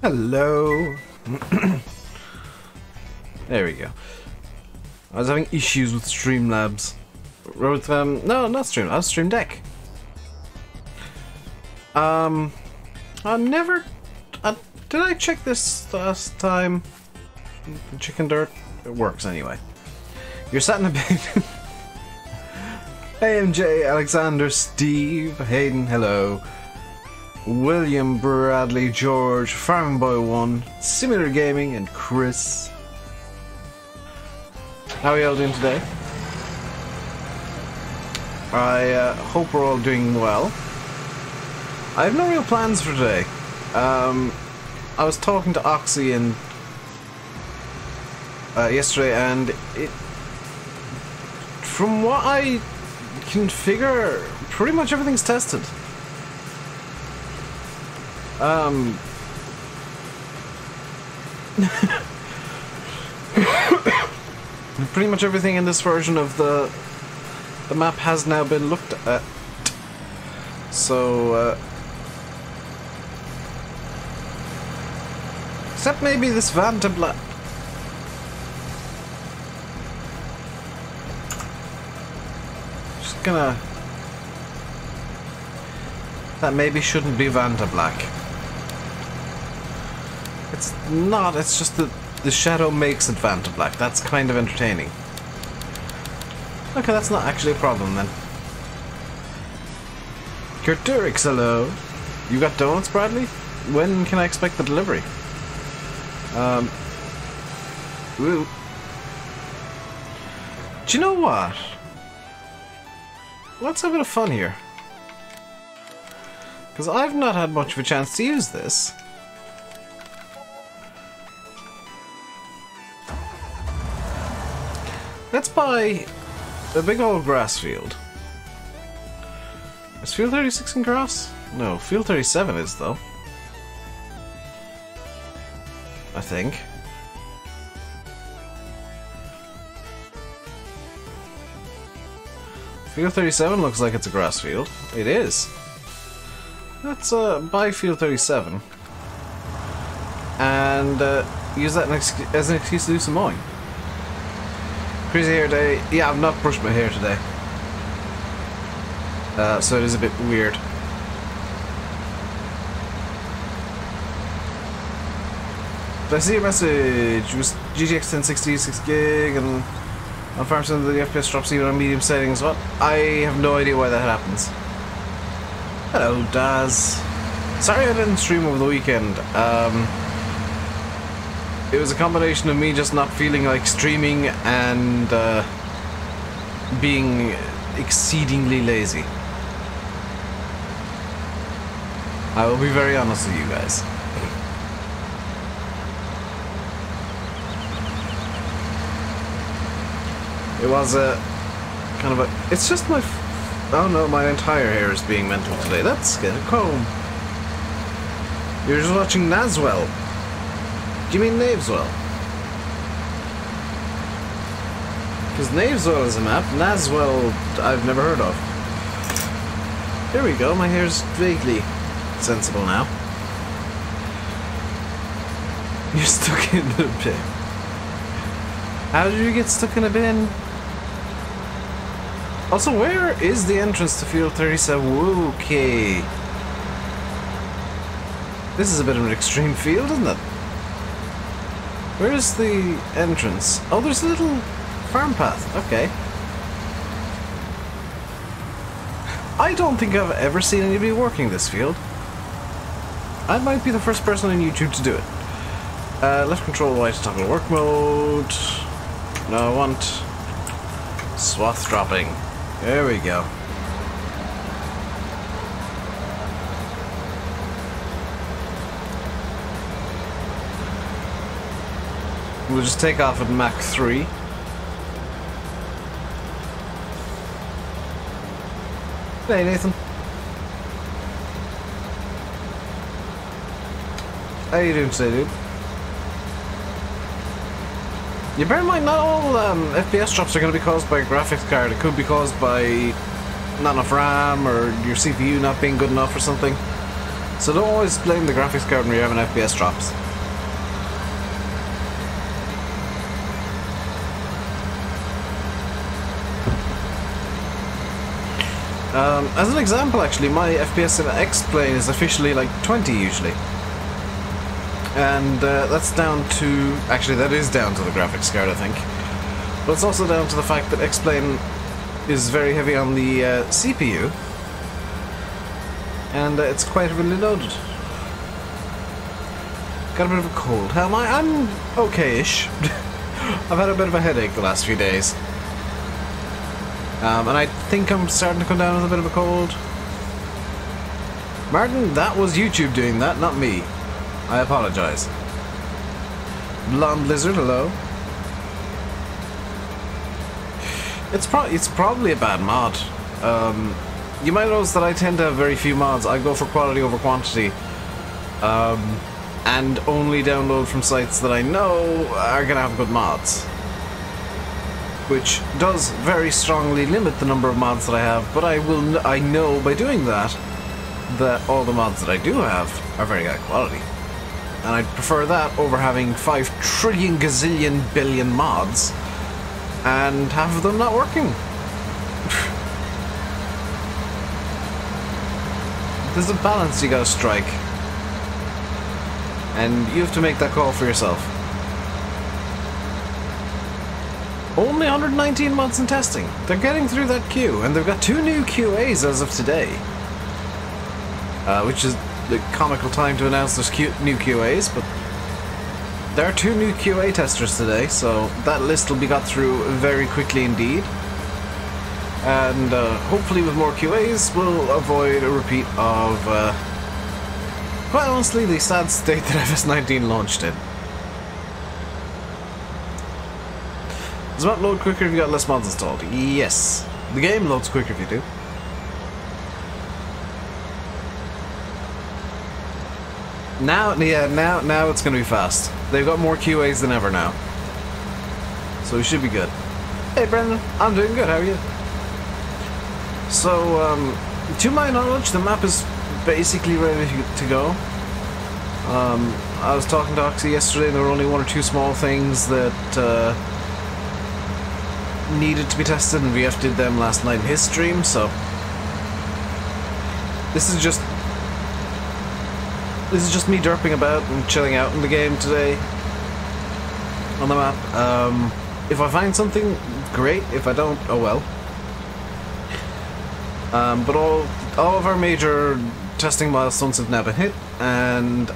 Hello. There we go. I was having issues with Streamlabs. No, not Streamlabs, Stream Deck. I never... did I check this last time? Chicken Dirt? It works anyway. You're sat in a bed. AMJ, Alexander, Steve, Hayden, hello. William, Bradley, George, Farming Boy 1, Simulator Gaming, and Chris. How are you all doing today? I hope we're all doing well. I have no real plans for today. I was talking to Oxy and yesterday, and from what I can figure, pretty much everything's tested. Pretty much everything in this version of the map has now been looked at. So, except maybe this Vanta Black. Just gonna. That maybe shouldn't be Vanta Black. It's not, it's just that the shadow makes it Vanta Black. That's kind of entertaining. Okay, that's not actually a problem then. Kurturix, hello. You got donuts, Bradley? When can I expect the delivery? Ooh. Do you know what? Let's have a bit of fun here. Because I've not had much of a chance to use this. Let's buy a big old grass field. Is field 36 in grass? No, field 37 is though. I think. Field 37 looks like it's a grass field. It is. Let's buy field 37 and use that as an excuse to do some mowing. Crazy hair day. Yeah, I've not brushed my hair today. So it is a bit weird. Did I see your message? It was GTX 1060, 6 gig, and on farm some of the FPS drops even on medium settings. What? I have no idea why that happens. Hello, Daz. Sorry I didn't stream over the weekend. It was a combination of me just not feeling like streaming and being exceedingly lazy. I will be very honest with you guys. It was a kind of a... It's just my... Oh no, my entire hair is being mental today. Let's get a comb. You're just watching Naswell. Do you mean Naveswell? Because Naveswell is a map, Naswell I've never heard of. Here we go, my hair's vaguely sensible now. You're stuck in the bin. How did you get stuck in a bin? Also, where is the entrance to Field 37? Okay. This is a bit of an extreme field, isn't it? Where is the entrance? Oh, there's a little farm path. Okay. I don't think I've ever seen anybody working this field. I might be the first person on YouTube to do it. Left control Y to toggle work mode. No, I want swath dropping. There we go. We'll just take off at Mach 3. Hey, Nathan. How you doing today, dude? You bear in mind, not all FPS drops are going to be caused by a graphics card. It could be caused by not enough RAM or your CPU not being good enough or something. So don't always blame the graphics card when you're having FPS drops. As an example, actually, my FPS in X-Plane is officially like 20 usually. And that's down to... Actually, that is down to the graphics card, I think. But it's also down to the fact that X-Plane is very heavy on the CPU. And it's quite heavily loaded. Got a bit of a cold. How am I? I'm okay-ish. I've had a bit of a headache the last few days. And I think I'm starting to come down with a bit of a cold. Martin, that was YouTube doing that, not me. I apologize. Blonde Lizard, hello. It's probably a bad mod. You might notice that I tend to have very few mods. I go for quality over quantity. And only download from sites that I know are gonna have good mods. Which does very strongly limit the number of mods that I have, but I know by doing that all the mods that I do have are very high quality. And I'd prefer that over having 5 trillion gazillion billion mods and half of them not working. There's a balance you gotta strike. And you have to make that call for yourself. Only 119 mods in testing. They're getting through that queue, and they've got 2 new QAs as of today. Which is the comical time to announce there's new QAs, but there are 2 new QA testers today, so that list will be got through very quickly indeed. And hopefully with more QAs, we'll avoid a repeat of, quite honestly, the sad state that FS19 launched in. Does the map load quicker if you got less mods installed? Yes. The game loads quicker if you do. Now it's gonna be fast. They've got more QAs than ever now. So we should be good. Hey Brendan, I'm doing good, how are you? So, to my knowledge, the map is basically ready to go. I was talking to Oxy yesterday, and there were only 1 or 2 small things that needed to be tested, and VF did them last night in his stream, so this is just me derping about and chilling out in the game today on the map. If I find something, great. If I don't, oh well. But all of our major testing milestones have now been hit, and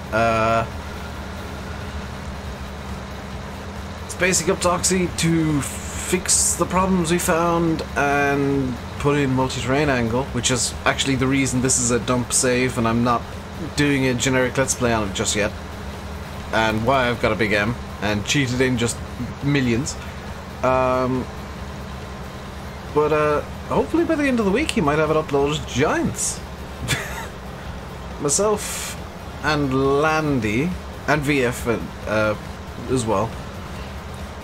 it's basically up to Oxy to fix the problems we found and put in multi-terrain angle, which is actually the reason this is a dump save and I'm not doing a generic let's play on it just yet, and why I've got a big M and cheated in just millions. But hopefully by the end of the week he might have it uploaded. Giants. Myself and Landy and VF as well.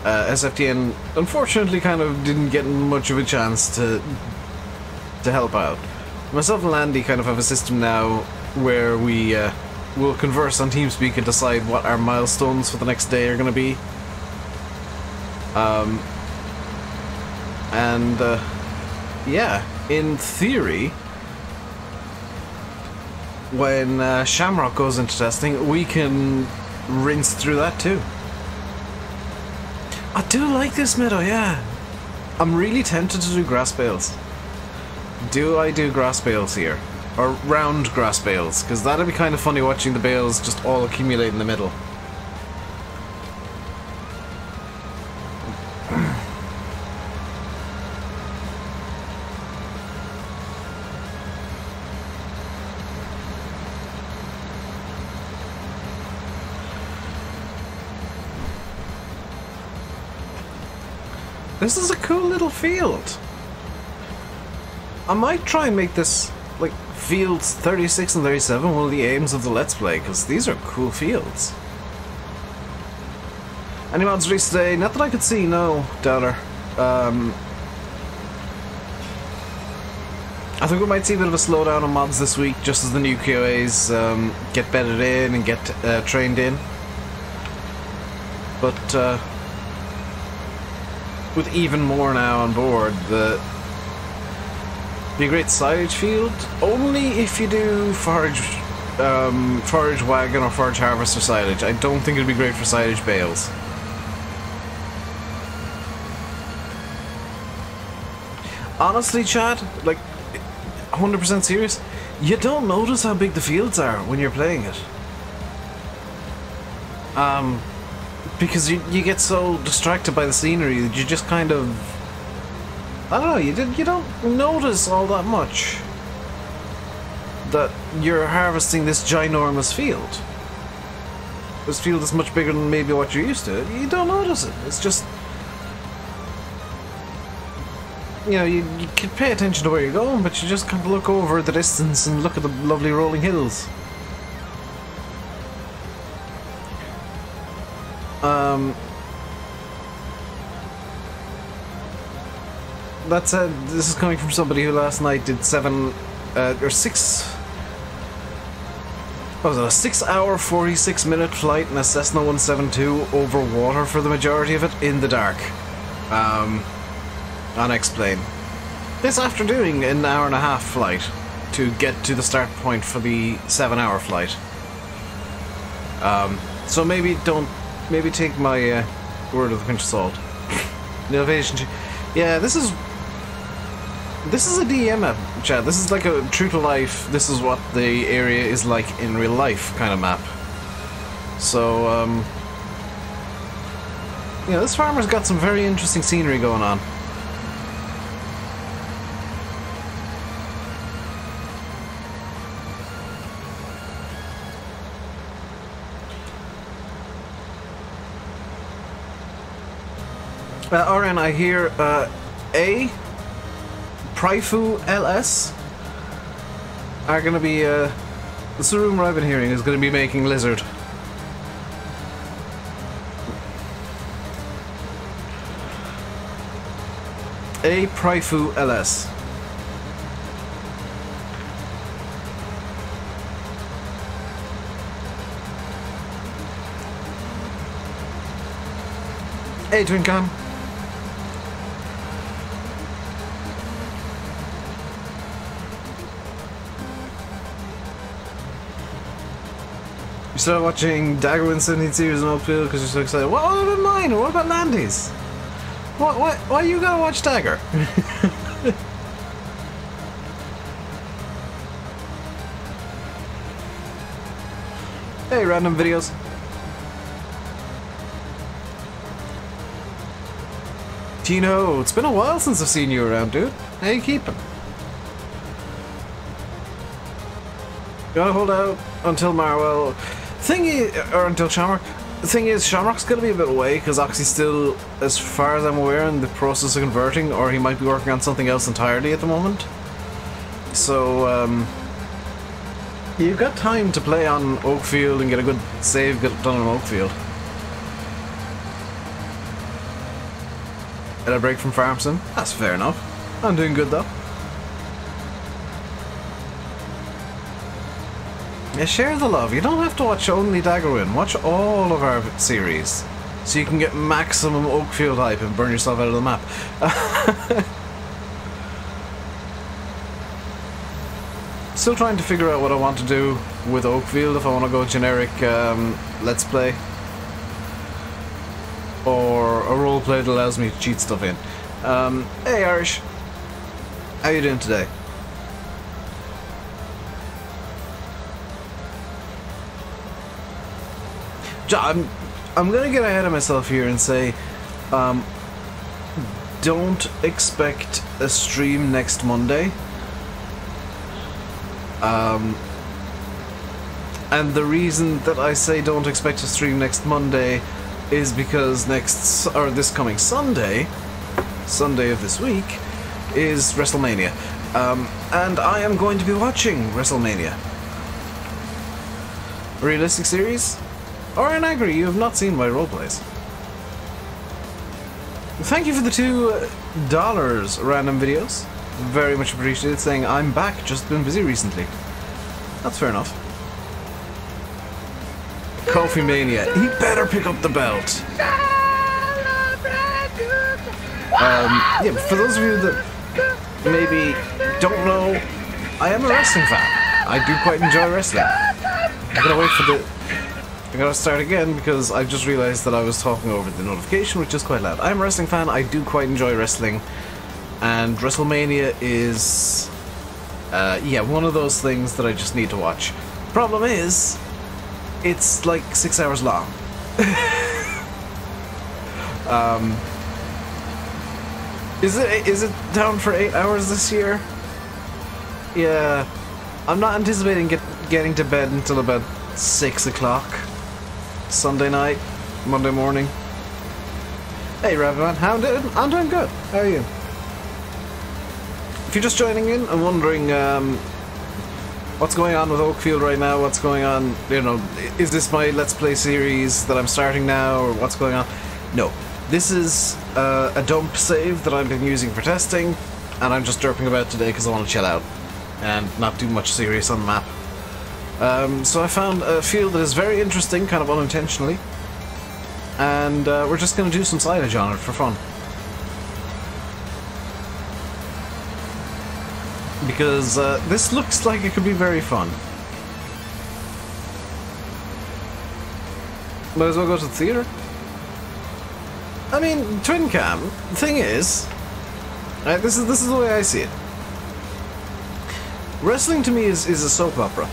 SFTN unfortunately kind of didn't get much of a chance to help out. Myself and Landy kind of have a system now where we will converse on TeamSpeak and decide what our milestones for the next day are going to be. Yeah, in theory, when Shamrock goes into testing, we can rinse through that too. I do like this meadow, yeah. I'm really tempted to do grass bales. Do I do grass bales here? Or round grass bales, because that'd be kind of funny watching the bales just all accumulate in the middle. This is a cool little field. I might try and make this like fields 36 and 37 one of the aims of the Let's Play, because these are cool fields. Any mods released today? Not that I could see, no, Doubter. I think we might see a bit of a slowdown on mods this week, just as the new QAs get bedded in and get trained in. But with even more now on board, be a great silage field only if you do forage wagon or forage harvester silage. I don't think it'd be great for silage bales. Honestly, Chad, like 100% serious, you don't notice how big the fields are when you're playing it. Because you get so distracted by the scenery that you just kind of, I don't know, you don't notice all that much that you're harvesting this ginormous field. This field is much bigger than maybe what you're used to. You don't notice it. It's just, you know, you can pay attention to where you're going, but you just kind of look over the distance and look at the lovely rolling hills. That said, this is coming from somebody who last night did 6 hour 46-minute flight in a Cessna 172 over water for the majority of it in the dark, on X-Plane. This after doing an hour-and-a-half flight to get to the start point for the 7-hour flight. So maybe take my word with a pinch of salt. Innovation. Yeah, this is a DEM map, Chad. This is like a true to life, this is what the area is like in real life kind of map. So, yeah, this farmer's got some very interesting scenery going on. RN, I hear, Pryfu LS are gonna be, this is the rumor I've been hearing, is gonna be making Lizard. Pryfu LS. Hey, Twincam. You started watching Daggerwin 17 series in Oakfield because you're so excited. What about mine? What about Landy's? Why you gotta watch Dagger? Hey, random videos. Tino, it's been a while since I've seen you around, dude. How you keeping? Gotta hold out until Marwell. Or until Shamrock. The thing is, Shamrock's gonna be a bit away because Oxy's still, as far as I'm aware, in the process of converting, or he might be working on something else entirely at the moment. So, you've got time to play on Oakfield and get a good save done on Oakfield. Had a break from Farm Sim? That's fair enough. I'm doing good though. Yeah, share the love. You don't have to watch only Daggerwin. Watch all of our series, so you can get maximum Oakfield hype and burn yourself out of the map. Still trying to figure out what I want to do with Oakfield. If I want to go generic Let's Play, or a roleplay that allows me to cheat stuff in. Hey Irish, how you doing today? I'm gonna get ahead of myself here and say, don't expect a stream next Monday. And the reason that I say don't expect a stream next Monday is because this coming Sunday of this week, is WrestleMania. And I am going to be watching WrestleMania. A realistic series? Or an Agri, you have not seen my roleplays. Thank you for the $2 random videos. Very much appreciated, saying I'm back, just been busy recently. That's fair enough. Coffee Mania, he better pick up the belt. Yeah, for those of you that maybe don't know, I am a wrestling fan. I do quite enjoy wrestling. I'm gonna wait for I gotta start again because I just realized that I was talking over the notification, which is quite loud. I'm a wrestling fan, I do quite enjoy wrestling, and WrestleMania is, yeah, one of those things that I just need to watch. Problem is, it's like 6 hours long. Is it down for 8 hours this year? Yeah, I'm not anticipating getting to bed until about 6 o'clock Sunday night, Monday morning. Hey Rabbitman, how I'm doing? I'm doing good. How are you? If you're just joining in and wondering what's going on with Oakfield right now, what's going on, you know, is this my Let's Play series that I'm starting now, or what's going on? No. This is a dump save that I've been using for testing, and I'm just derping about today because I want to chill out and not do much serious on the map. So I found a field that is very interesting, kind of unintentionally, and we're just going to do some silage on it for fun. Because this looks like it could be very fun. Might as well go to the theater. I mean, twin cam. The thing is, this is the way I see it. Wrestling to me is a soap opera.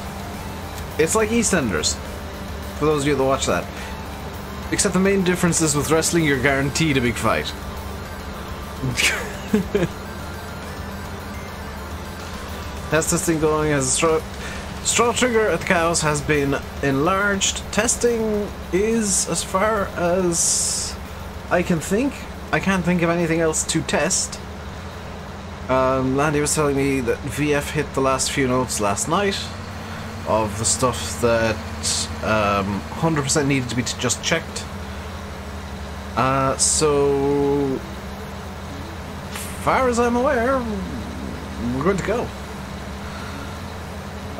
It's like EastEnders, for those of you that watch that. Except the main difference is with wrestling, you're guaranteed a big fight. Has testing going, has a straw trigger at the cows has been enlarged. Testing is, as far as I can think, I can't think of anything else to test. Landy was telling me that VF hit the last few notes last night of the stuff that 100% needed to be just checked. So far as I'm aware, we're good to go.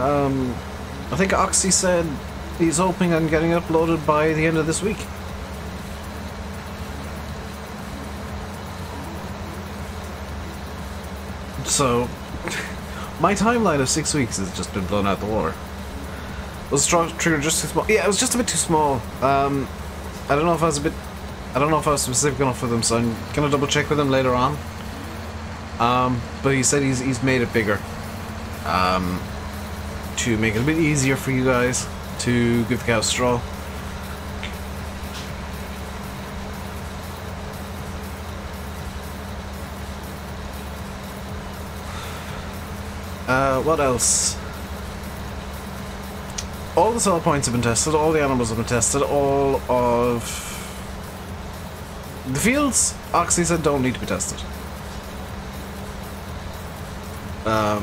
I think Oxy said he's hoping on getting uploaded by the end of this week. So, my timeline of 6 weeks has just been blown out the water. Was the straw trigger just too small? Yeah, it was just a bit too small. I don't know if I was specific enough for them, so I'm gonna double check with him later on. But he said he's made it bigger. To make it a bit easier for you guys to give the cow straw. What else? All the sell points have been tested, all the animals have been tested, all of the fields, Oxy said, don't need to be tested. Got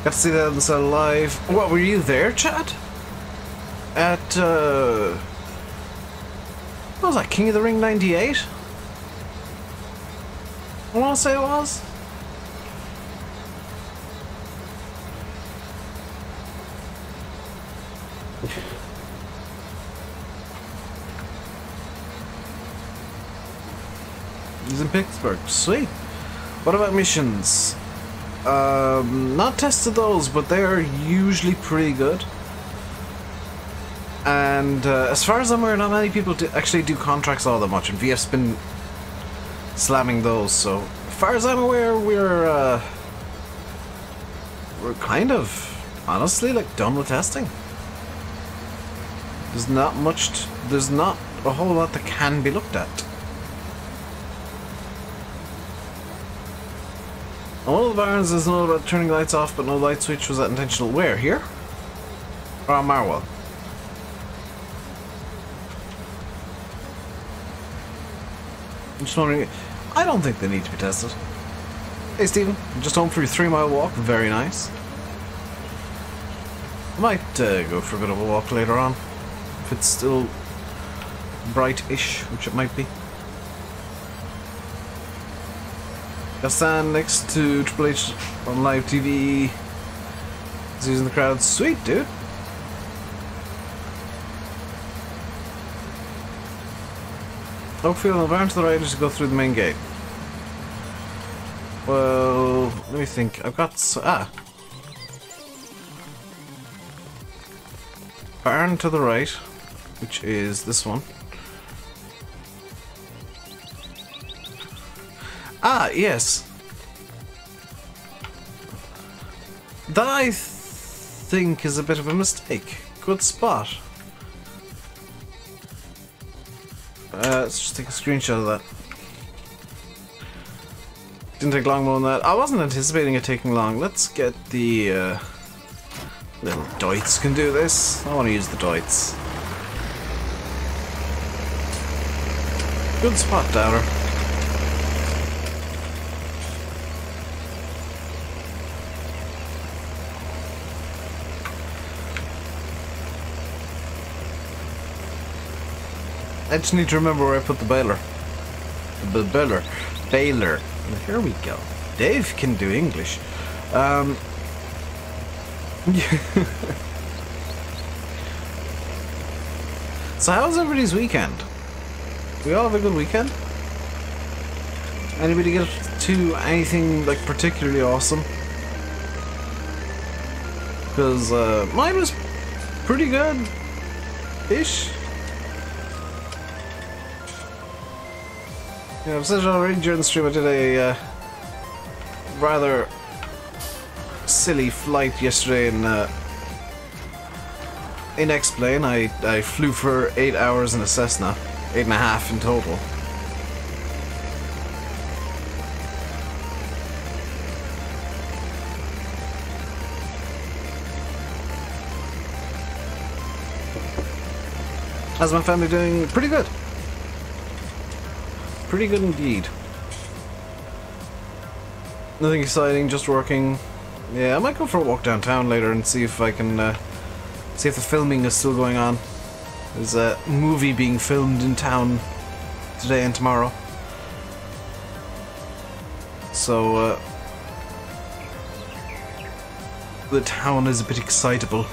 to see that on the cell live. What, were you there, Chad? At, what was that, King of the Ring 98? I want to say it was. He's in Pittsburgh. Sweet. What about missions? Not tested those, but they are usually pretty good. And as far as I'm aware, not many people actually do contracts all that much, and VF's been slamming those. So, as far as I'm aware, we're we're kind of, honestly, like, done with testing. There's not much, there's not a whole lot that can be looked at. On one of the barns there's no about turning lights off, but no light switch. Was that intentional? Where? Here? Or on Marwell? I'm just wondering, I don't think they need to be tested. Hey Stephen, just home for your 3-mile walk, very nice. I might go for a bit of a walk later on, if it's still bright-ish, which it might be. Got stand next to Triple H on live TV. He's using the crowd. Sweet, dude. Oakfield and the barn to the right as you go through the main gate. Well, let me think. I've got... Barn to the right, which is this one. Yes. That I think is a bit of a mistake. Good spot. Let's just take a screenshot of that. Didn't take long more than that. I wasn't anticipating it taking long. Let's get the little doits can do this. I want to use the doits. Good spot, Downer. I just need to remember where I put the baler. The baler. Baler. Here we go. Dave can do English. So how was everybody's weekend? We all have a good weekend? Anybody get to anything like particularly awesome? Because mine was pretty good-ish. Yeah, I've said it already during the stream. I did a rather silly flight yesterday in X-Plane. I flew for 8 hours in a Cessna, 8.5 in total. How's my family doing? Pretty good. Pretty good indeed. Nothing exciting, just working. Yeah, I might go for a walk downtown later and see if I can see if the filming is still going on. There's a movie being filmed in town today and tomorrow. So the town is a bit excitable.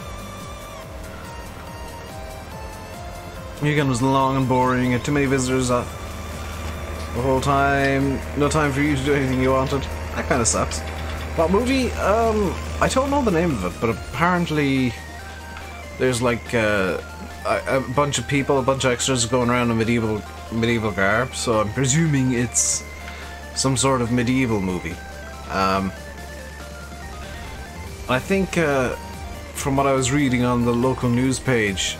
The weekend was long and boring, had too many visitors the whole time, no time for you to do anything you wanted. That kind of sucks. What movie? I don't know the name of it, but apparently there's like a bunch of people, a bunch of extras going around in medieval garb, so I'm presuming it's some sort of medieval movie. I think from what I was reading on the local news page,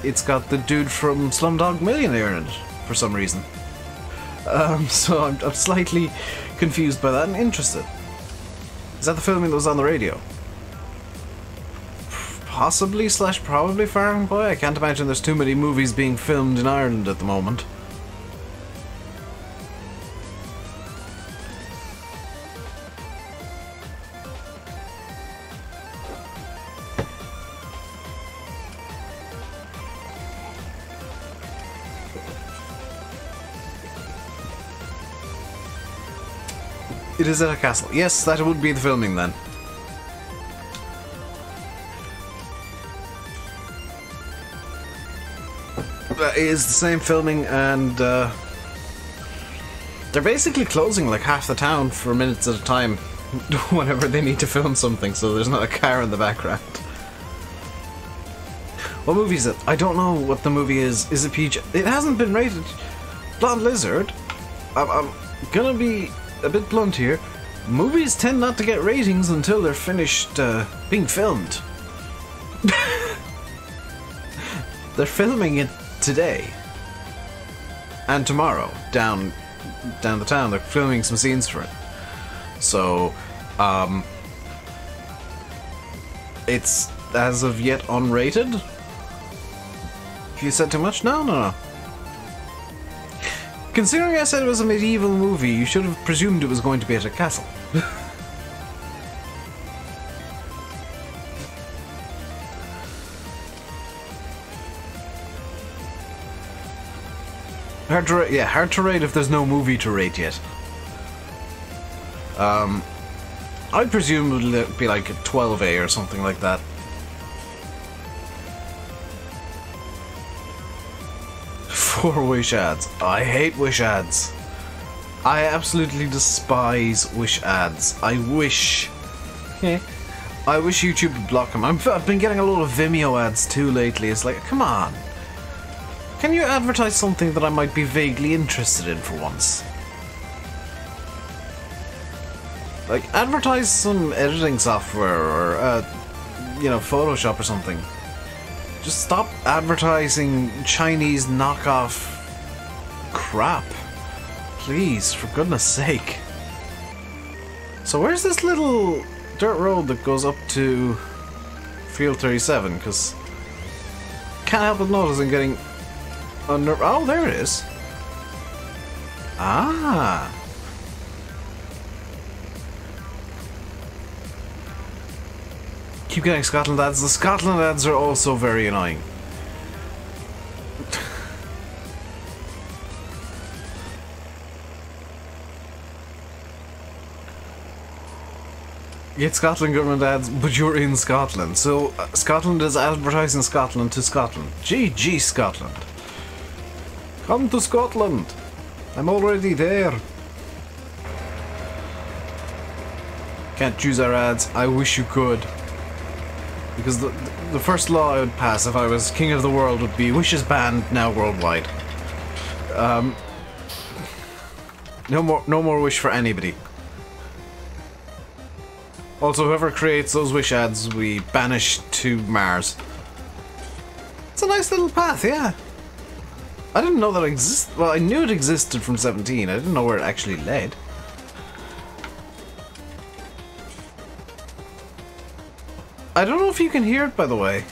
it's got the dude from Slumdog Millionaire in it for some reason. So I'm slightly confused by that and interested. Is that the filming that was on the radio? Possibly / probably Farm Boy? I can't imagine there's too many movies being filmed in Ireland at the moment. It is at a castle. Yes, that would be the filming then. That is the same filming, and they're basically closing like half the town for minutes at a time whenever they need to film something, so there's not a car in the background. What movie is it? I don't know what the movie is. Is it PG? It hasn't been rated. Blonde Lizard. I'm gonna be a bit blunt here. Movies tend not to get ratings until they're finished being filmed. They're filming it today and tomorrow down the town. They're filming some scenes for it. So, it's as of yet unrated. If you said too much? No. Considering I said it was a medieval movie, you should have presumed it was going to be at a castle. Hard to rate if there's no movie to rate yet. I presume it'll be like a 12A or something like that. For Wish ads. I hate Wish ads. I absolutely despise Wish ads. I wish YouTube would block them. I've been getting a lot of Vimeo ads too lately. It's like, come on. Can you advertise something that I might be vaguely interested in for once? Like, advertise some editing software or, Photoshop or something. Just stop advertising Chinese knockoff crap. Please, for goodness sake. So where's this little dirt road that goes up to Field 37? Because can't help but noticing getting under... Oh, there it is. Ah. Keep getting Scotland ads. The Scotland ads are also very annoying. You get Scotland government ads, but you're in Scotland. So Scotland is advertising Scotland to Scotland. GG Scotland. Come to Scotland. I'm already there. Can't choose our ads. I wish you could. Because the first law I would pass if I was king of the world would be Wish is banned now worldwide. No more Wish for anybody. Also, whoever creates those Wish ads, we banish to Mars. It's a nice little path, yeah. I didn't know that it existed. Well, I knew it existed from 17. I didn't know where it actually led. I don't know if you can hear it, by the way.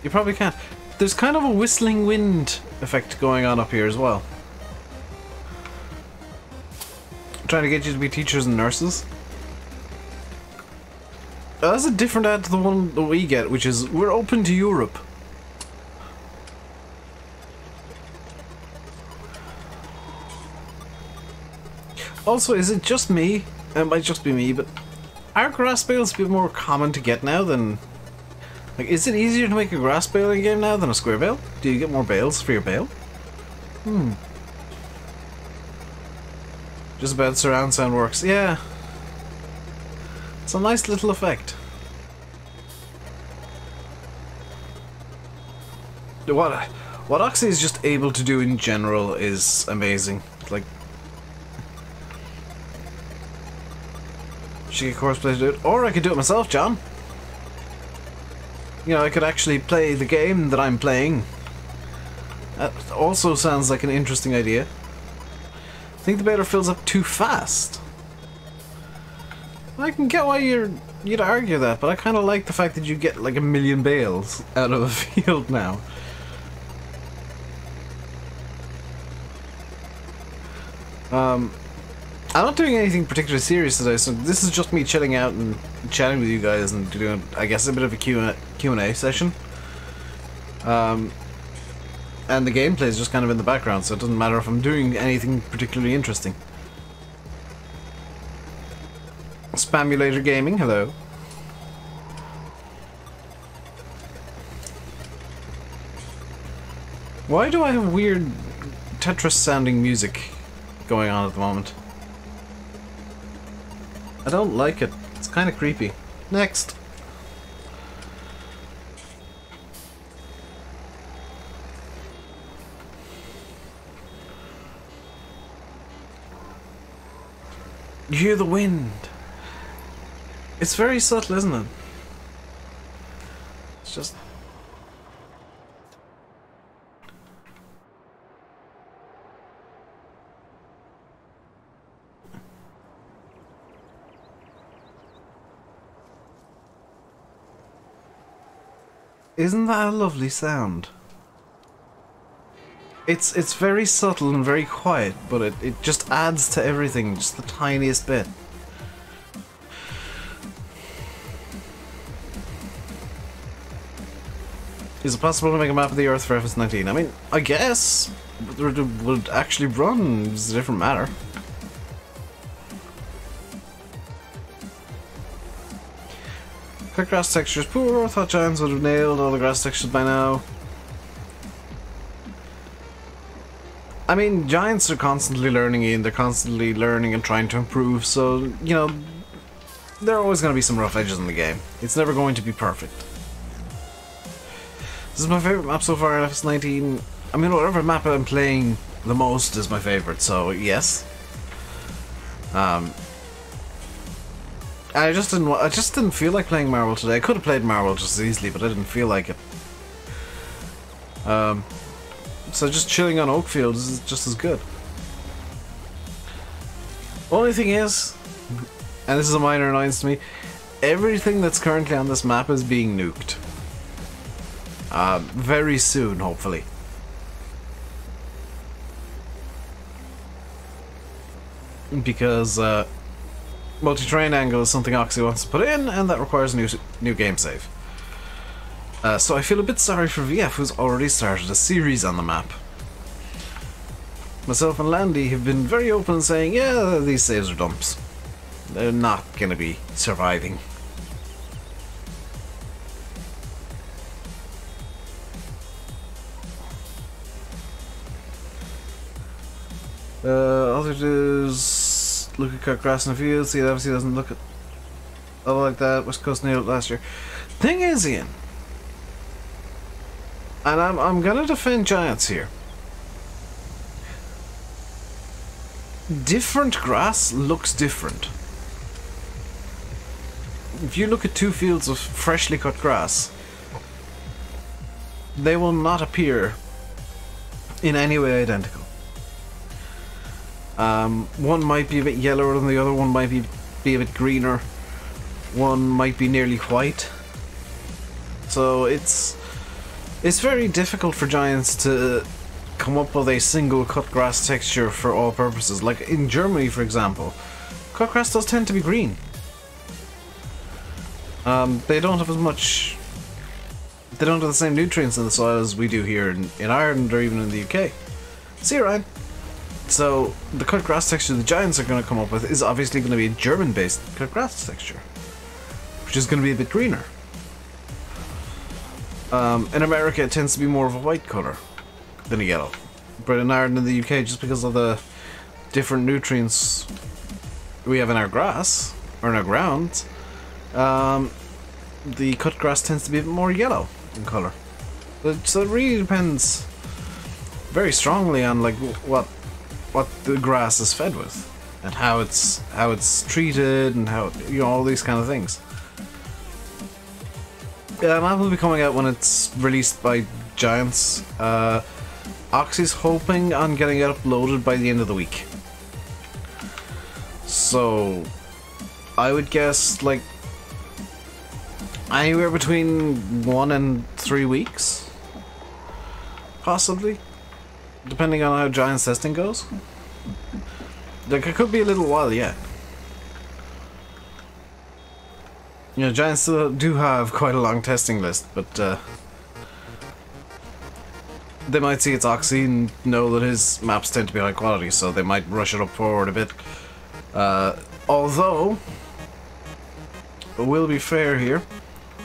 You probably can't. There's kind of a whistling wind effect going on up here as well. I'm trying to get you to be teachers and nurses. That's a different ad to the one that we get, which is, we're open to Europe. Also, is it just me? It might just be me, but are grass bales a bit more common to get now than... Like, is it easier to make a grass bale in a game now than a square bale? Do you get more bales for your bale? Just about surround sound works. Yeah. It's a nice little effect. What Oxy is just able to do in general is amazing. Like, she could cosplay to do it, or I could do it myself, John. You know, I could actually play the game that I'm playing. That also sounds like an interesting idea. I think the baler fills up too fast. I can get why you'd argue that, but I kind of like the fact that you get like 1 million bales out of a field now. I'm not doing anything particularly serious today, so this is just me chilling out and chatting with you guys and doing, I guess, a bit of a Q&A session. And the gameplay is just kind of in the background, so it doesn't matter if I'm doing anything particularly interesting. Spamulator Gaming, hello. Why do I have weird Tetris sounding music going on at the moment? I don't like it. It's kind of creepy. Next. You hear the wind. It's very subtle, isn't it? It's just... Isn't that a lovely sound? It's very subtle and very quiet, but it just adds to everything, just the tiniest bit. Is it possible to make a map of the Earth for FS19? I mean, I guess. Whether it would actually run is a different matter. Cut grass textures poor. Thought Giants would have nailed all the grass textures by now. I mean, Giants are constantly learning and they're constantly learning and trying to improve, so, you know, there are always going to be some rough edges in the game. It's never going to be perfect. This is my favourite map so far in FS19. I mean, whatever map I'm playing the most is my favourite, so yes. I just didn't feel like playing Marvel today. I could have played Marvel just as easily, but I didn't feel like it. So just chilling on Oakfield is just as good. Only thing is, and this is a minor annoyance to me, everything that's currently on this map is being nuked. Very soon, hopefully. Because multi-terrain angle is something Oxy wants to put in, and that requires a new game save. So I feel a bit sorry for VF, who's already started a series on the map. Myself and Landy have been very open in saying, yeah, these saves are dumps. They're not going to be surviving. All they do is look at cut grass in the field, see it obviously doesn't look at all like that. West Coast nailed it last year. Thing is, Ian, and I'm gonna defend Giants here. Different grass looks different. If you look at two fields of freshly cut grass, they will not appear in any way identical. One might be a bit yellower than the other, one might be a bit greener, one might be nearly white. So it's very difficult for Giants to come up with a single cut grass texture for all purposes. Like in Germany, for example, cut grass does tend to be green. They don't have as much... They don't have the same nutrients in the soil as we do here in Ireland or even in the UK. See you, Ryan. So the cut grass texture the Giants are going to come up with is obviously going to be a German-based cut grass texture, which is going to be a bit greener. In America it tends to be more of a white colour than a yellow, but in Ireland and the UK, just because of the different nutrients we have in our grass, or in our ground, the cut grass tends to be a bit more yellow in colour. So it really depends very strongly on like what the grass is fed with, and how it's treated, and how, you know, all these kind of things. Yeah, the map will be coming out when it's released by Giants. Oxy's hoping on getting it uploaded by the end of the week. So I would guess like anywhere between 1 and 3 weeks, possibly, depending on how Giants testing goes. Like, it could be a little while yet. You know, Giants still do have quite a long testing list, but they might see it's Oxy and know that his maps tend to be high quality, so they might rush it up forward a bit. Although, we'll be fair here,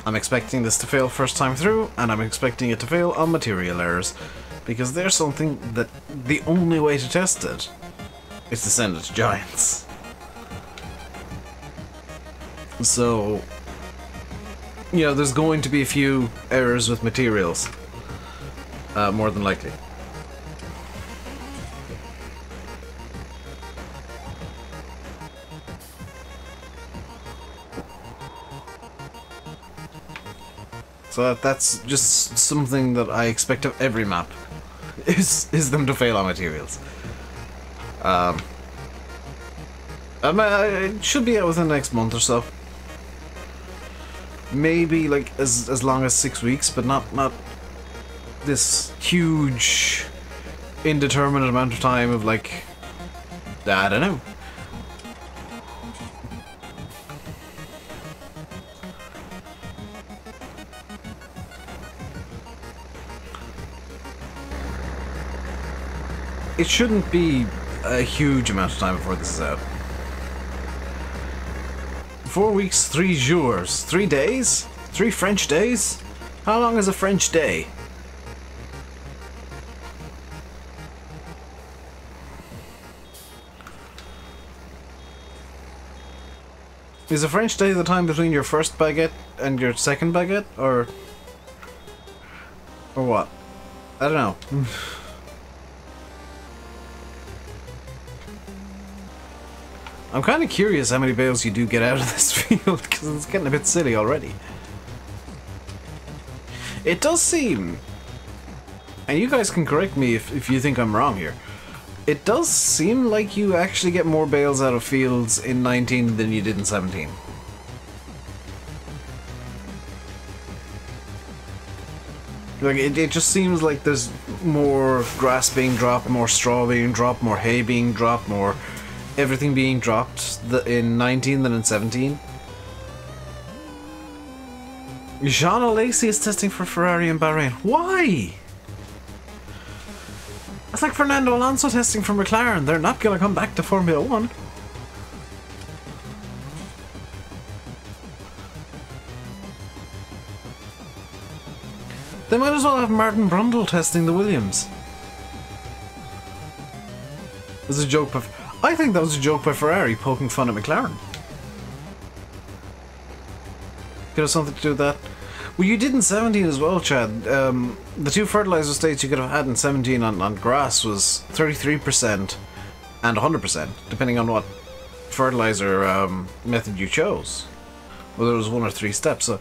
I'm expecting this to fail first time through, and I'm expecting it to fail on material errors, because there's something that the only way to test it is to send it to Giants. So, you know, there's going to be a few errors with materials, more than likely. So that's just something that I expect of every map, is them to fail on materials. It should be out within the next month or so. Maybe like as long as 6 weeks, but not this huge indeterminate amount of time of like, I don't know. It shouldn't be a huge amount of time before this is out. 4 weeks, 3 jours, 3 days? 3 French days? How long is a French day? Is a French day the time between your first baguette and your second baguette, or what? I don't know. I'm kind of curious how many bales you do get out of this field, because it's getting a bit silly already. It does seem, and you guys can correct me if you think I'm wrong here, it does seem like you actually get more bales out of fields in 19 than you did in 17. Like, it just seems like there's more grass being dropped, more straw being dropped, more hay being dropped, more everything being dropped in 19 than in 17. Jean Alesi is testing for Ferrari in Bahrain. Why? It's like Fernando Alonso testing for McLaren. They're not going to come back to Formula 1. They might as well have Martin Brundle testing the Williams. It was a joke, but I think that was a joke by Ferrari poking fun at McLaren. Could have something to do with that. Well, you did in 17 as well, Chad. The 2 fertilizer states you could have had in 17 on grass was 33% and 100%, depending on what fertilizer method you chose. Well, there was 1 or 3 steps. So,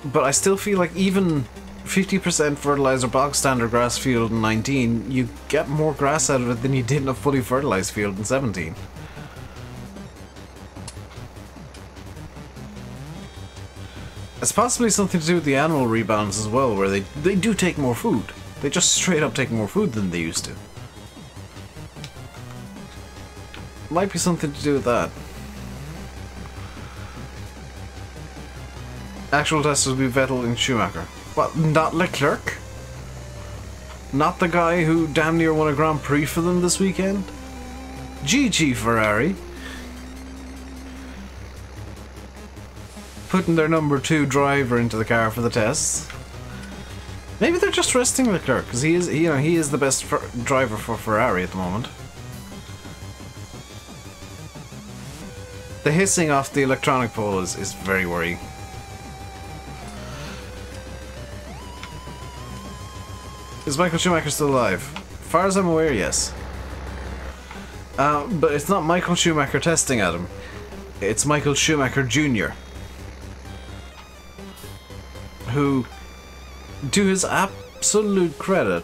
but I still feel like even 50% fertilizer bog standard grass field in 19, you get more grass out of it than you did in a fully fertilized field in 17. It's possibly something to do with the animal rebalance as well, where they do take more food. They just straight up take more food than they used to. Might be something to do with that. Actual test will be Vettel and Schumacher. But not Leclerc? Not the guy who damn near won a Grand Prix for them this weekend? GG Ferrari. Putting their number 2 driver into the car for the tests. Maybe they're just resting Leclerc, because he is the best driver for Ferrari at the moment. The hissing off the electronic pole is very worrying. Is Michael Schumacher still alive? As far as I'm aware, yes. But it's not Michael Schumacher testing at him. It's Michael Schumacher Jr. Who, to his absolute credit,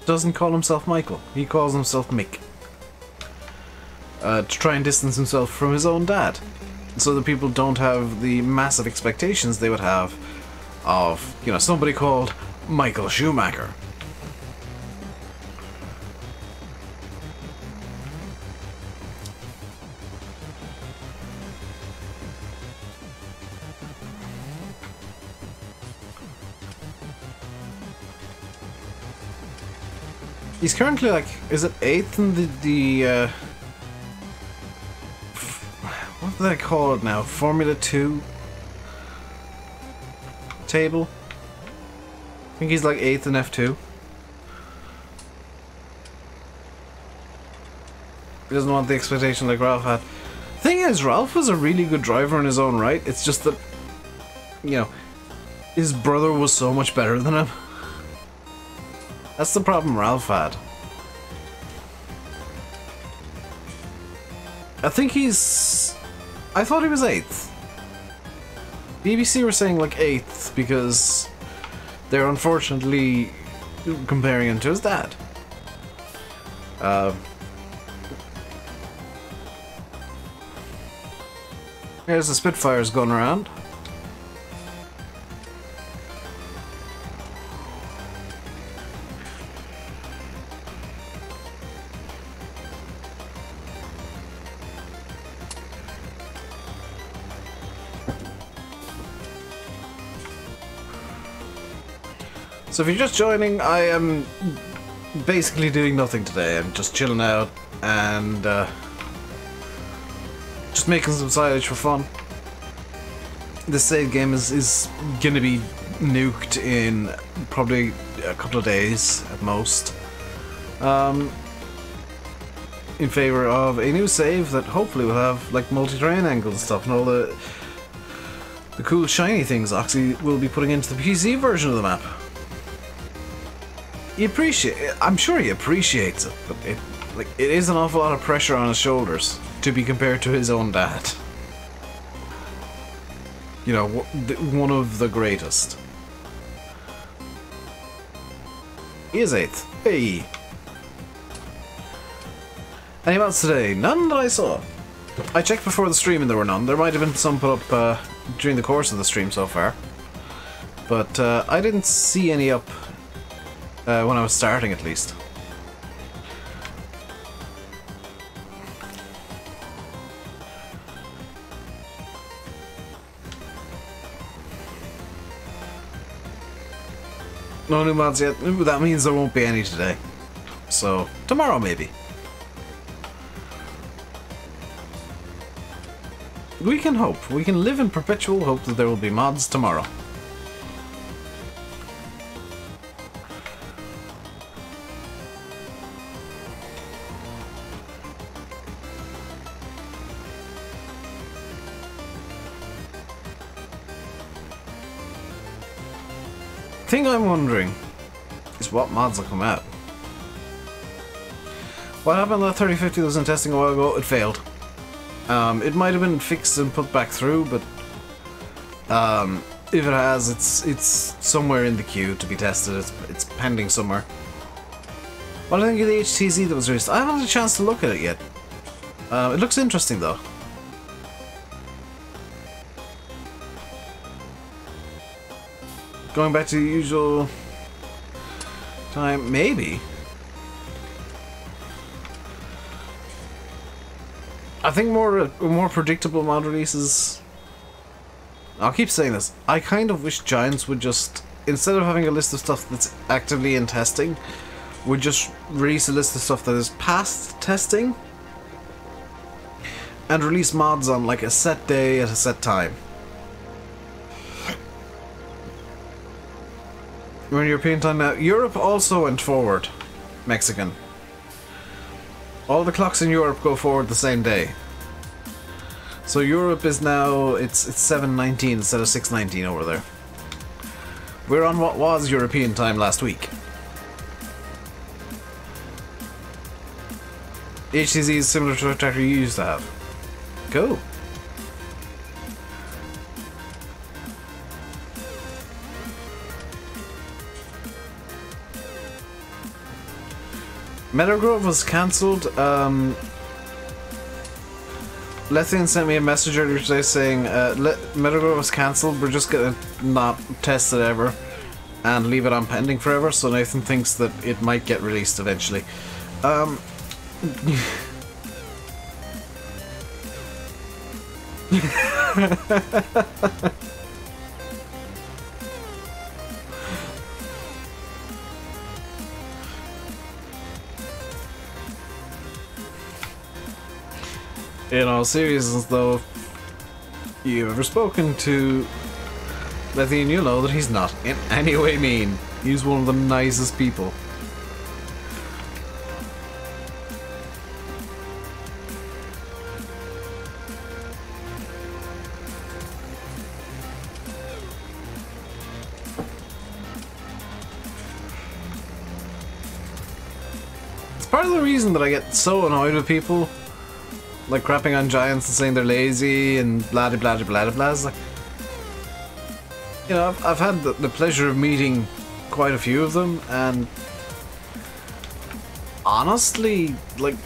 doesn't call himself Michael. He calls himself Mick. To try and distance himself from his own dad. So that people don't have the massive expectations they would have of, somebody called Michael Schumacher. He's currently like, is it 8th in the what do they call it now? Formula 2 table? I think he's like 8th in F2. He doesn't want the expectation like Ralph had. Thing is, Ralph was a really good driver in his own right. It's just that, his brother was so much better than him. That's the problem Ralph had. I think I thought he was 8th. BBC were saying like 8th because they're unfortunately comparing him to his dad. Here's the Spitfires going around. So if you're just joining, I am basically doing nothing today. I'm just chilling out and just making some silage for fun. This save game is gonna be nuked in probably a couple of days at most. In favor of a new save that hopefully will have like multi-terrain angles and stuff and all the cool shiny things Oxy will be putting into the PC version of the map. I'm sure he appreciates it, but it is an awful lot of pressure on his shoulders to be compared to his own dad. You know, one of the greatest. He is 8th. Hey! Any mods today? None that I saw. I checked before the stream and there were none. There might have been some put up during the course of the stream so far. But I didn't see any up when I was starting, at least. No new mods yet. That means there won't be any today. So, tomorrow maybe. We can hope. We can live in perpetual hope that there will be mods tomorrow. The thing I'm wondering is what mods will come out. What happened to that 3050 that was in testing a while ago? It failed. It might have been fixed and put back through, but if it has, it's somewhere in the queue to be tested. It's pending somewhere. What do you think of the HTZ that was released? I haven't had a chance to look at it yet. It looks interesting though. Going back to the usual time, maybe. I think more predictable mod releases. I'll keep saying this. I kind of wish Giants would just, instead of having a list of stuff that's actively in testing, would just release a list of stuff that is past testing and release mods on like a set day at a set time. We're in European time now. Europe also went forward. Mexican. All the clocks in Europe go forward the same day. So Europe is now, it's 7:19 instead of 6:19 over there. We're on what was European time last week. HTZ is similar to a tractor you used to have. Cool. Meadowgrove was cancelled. Lethian sent me a message earlier today saying Meadowgrove was cancelled, we're just gonna not test it ever and leave it on pending forever, so Nathan thinks that it might get released eventually. In all seriousness though, if you've ever spoken to Lethian, you'll know that he's not in any way mean. He's one of the nicest people. It's part of the reason that I get so annoyed with people like crapping on Giants and saying they're lazy and blah blah blah blah blah blah. Like, You know, I've had the pleasure of meeting quite a few of them, and honestly, like,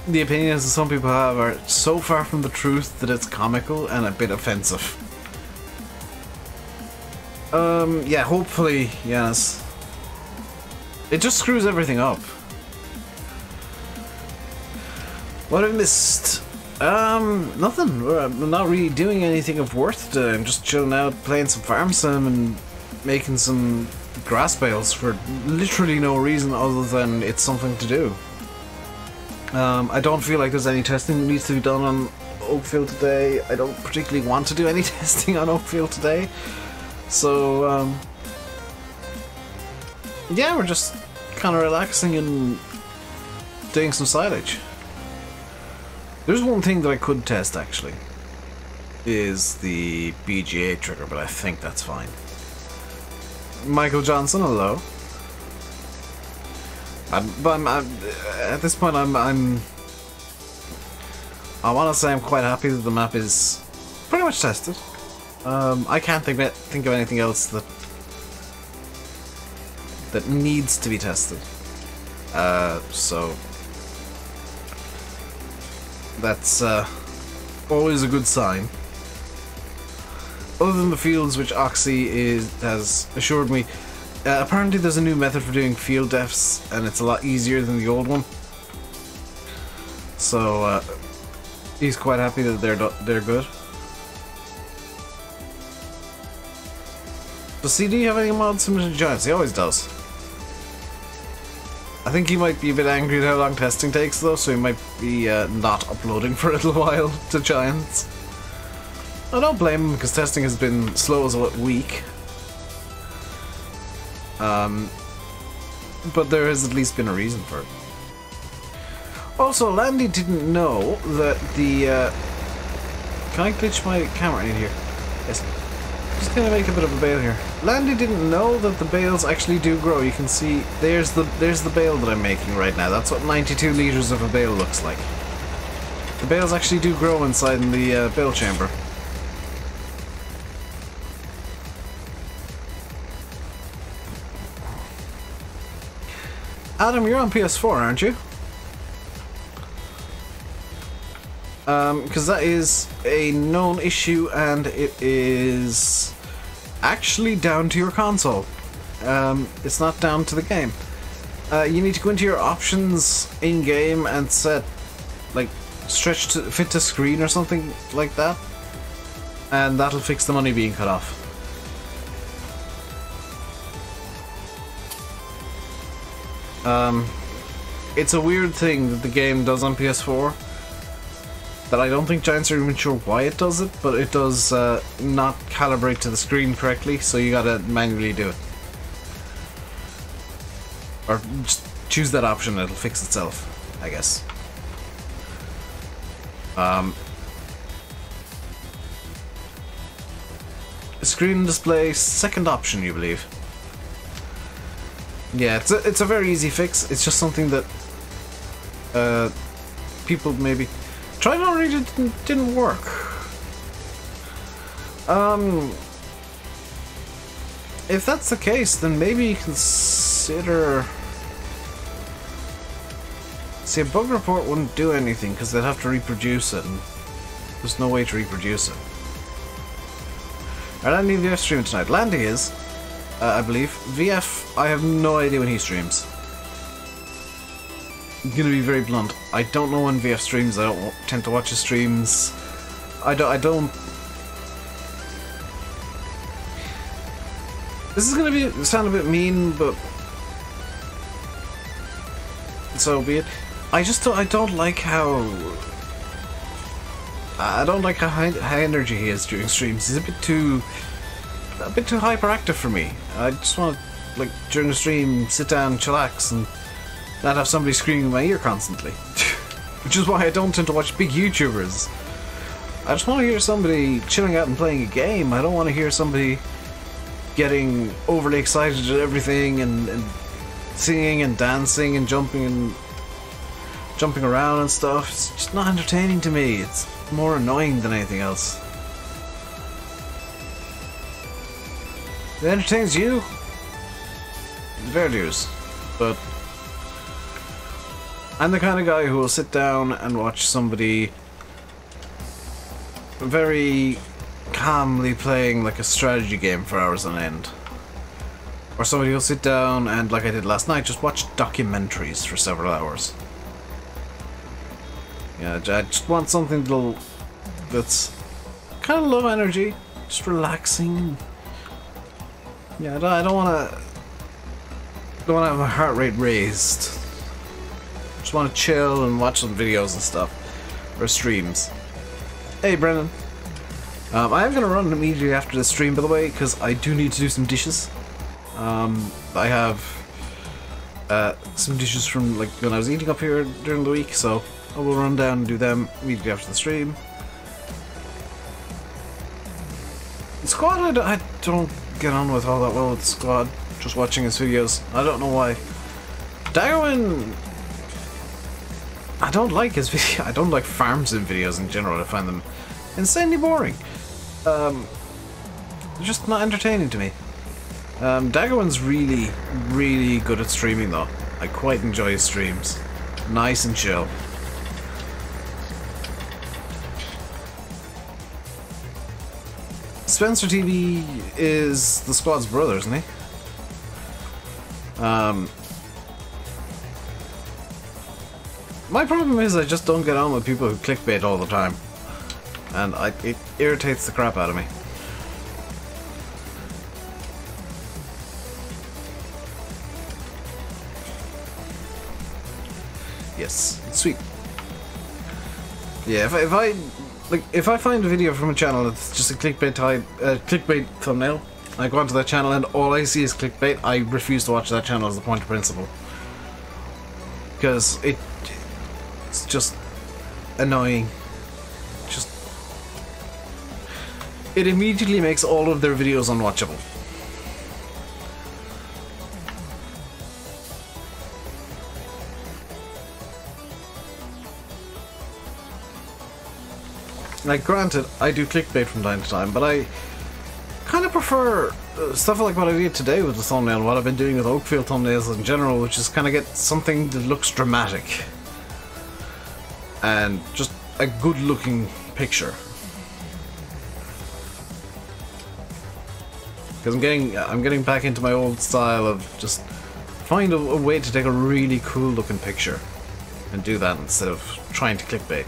the opinions that some people have are so far from the truth that it's comical and a bit offensive. Yeah, hopefully, yes. It just screws everything up. What have I missed? Nothing. I'm not really doing anything of worth today. I'm just chilling out, playing some farm sim and making some grass bales for literally no reason other than it's something to do. I don't feel like there's any testing that needs to be done on Oakfield today. I don't particularly want to do any testing on Oakfield today. So, yeah, we're just kind of relaxing and doing some silage. There's one thing that I could test, actually, is the BGA trigger, but I think that's fine. Michael Johnson, hello. But at this point, I want to say I'm quite happy that the map is pretty much tested. I can't think of anything else that needs to be tested. So that's always a good sign. Other than the fields, which Oxy has assured me, apparently there's a new method for doing field defs, and it's a lot easier than the old one. So he's quite happy that they're good. Does CD have any mods similar to Giants? He always does. I think he might be a bit angry at how long testing takes though, so he might be not uploading for a little while to Giants. I don't blame him because testing has been slow as a week. But there has at least been a reason for it. Also, Landy didn't know that the... Can I glitch my camera in here? Yes. Just gonna make a bit of a bale here. Landy didn't know that the bales actually do grow. You can see there's the bale that I'm making right now. That's what 92 liters of a bale looks like. The bales actually do grow inside in the bale chamber. Adam, you're on PS4, aren't you? Because that is a known issue and it is actually down to your console. It's not down to the game. You need to go into your options in-game and set, like, stretch to fit to screen or something like that. And that'll fix the money being cut off. It's a weird thing that the game does on PS4 that I don't think Giants are even sure why it does it, but it does not calibrate to the screen correctly, so you gotta manually do it. Or just choose that option and it'll fix itself, I guess. Screen display, second option, you believe? Yeah, it's a very easy fix. It's just something that people maybe tried already, didn't work. If that's the case, then maybe you consider... See, a bug report wouldn't do anything because they'd have to reproduce it, and there's no way to reproduce it. Are Landy and VF streaming tonight? Landy is, I believe. VF, I have no idea when he streams. I'm gonna be very blunt. I don't know when VF streams. I don't tend to watch his streams. I don't. This is gonna sound a bit mean, but so be it. I don't like how high energy he is during streams. He's a bit too hyperactive for me. I just want to, like, during the stream, sit down, chillax, and not have somebody screaming in my ear constantly. Which is why I don't tend to watch big YouTubers. I just want to hear somebody chilling out and playing a game. I don't want to hear somebody getting overly excited at everything and singing and dancing and jumping around and stuff. It's just not entertaining to me. It's more annoying than anything else. It entertains you. Fair dues. But I'm the kind of guy who will sit down and watch somebody very calmly playing like a strategy game for hours on end. Or somebody who'll sit down and, like I did last night, just watch documentaries for several hours. Yeah, I just want something that's kind of low energy, just relaxing. Yeah, I don't want to have my heart rate raised. Just want to chill and watch some videos and stuff, or streams. Hey, Brennan. I am going to run immediately after the stream, by the way, because I do need to do some dishes. I have some dishes from like when I was eating up here during the week, so I will run down and do them immediately after the stream. Squad, I don't get on with all that well with Squad, just watching his videos. I don't know why. Darwin, I don't like his video. I don't like farm sim videos in general. I find them insanely boring. They're just not entertaining to me. Daggerman's really, really good at streaming though. I quite enjoy his streams. Nice and chill. Spencer TV is the Squad's brother, isn't he? My problem is I just don't get on with people who clickbait all the time. And it irritates the crap out of me. Yes, sweet. Yeah, if I find a video from a channel that's just a clickbait thumbnail, I go onto that channel and all I see is clickbait, I refuse to watch that channel as a point of principle. Because it's just annoying. It immediately makes all of their videos unwatchable. Like, granted, I do clickbait from time to time, but I kind of prefer stuff like what I did today with the thumbnail, what I've been doing with Oakfield thumbnails in general, which is kind of get something that looks dramatic. And just a good looking picture. Because I'm getting back into my old style of just find a way to take a really cool looking picture and do that instead of trying to clickbait.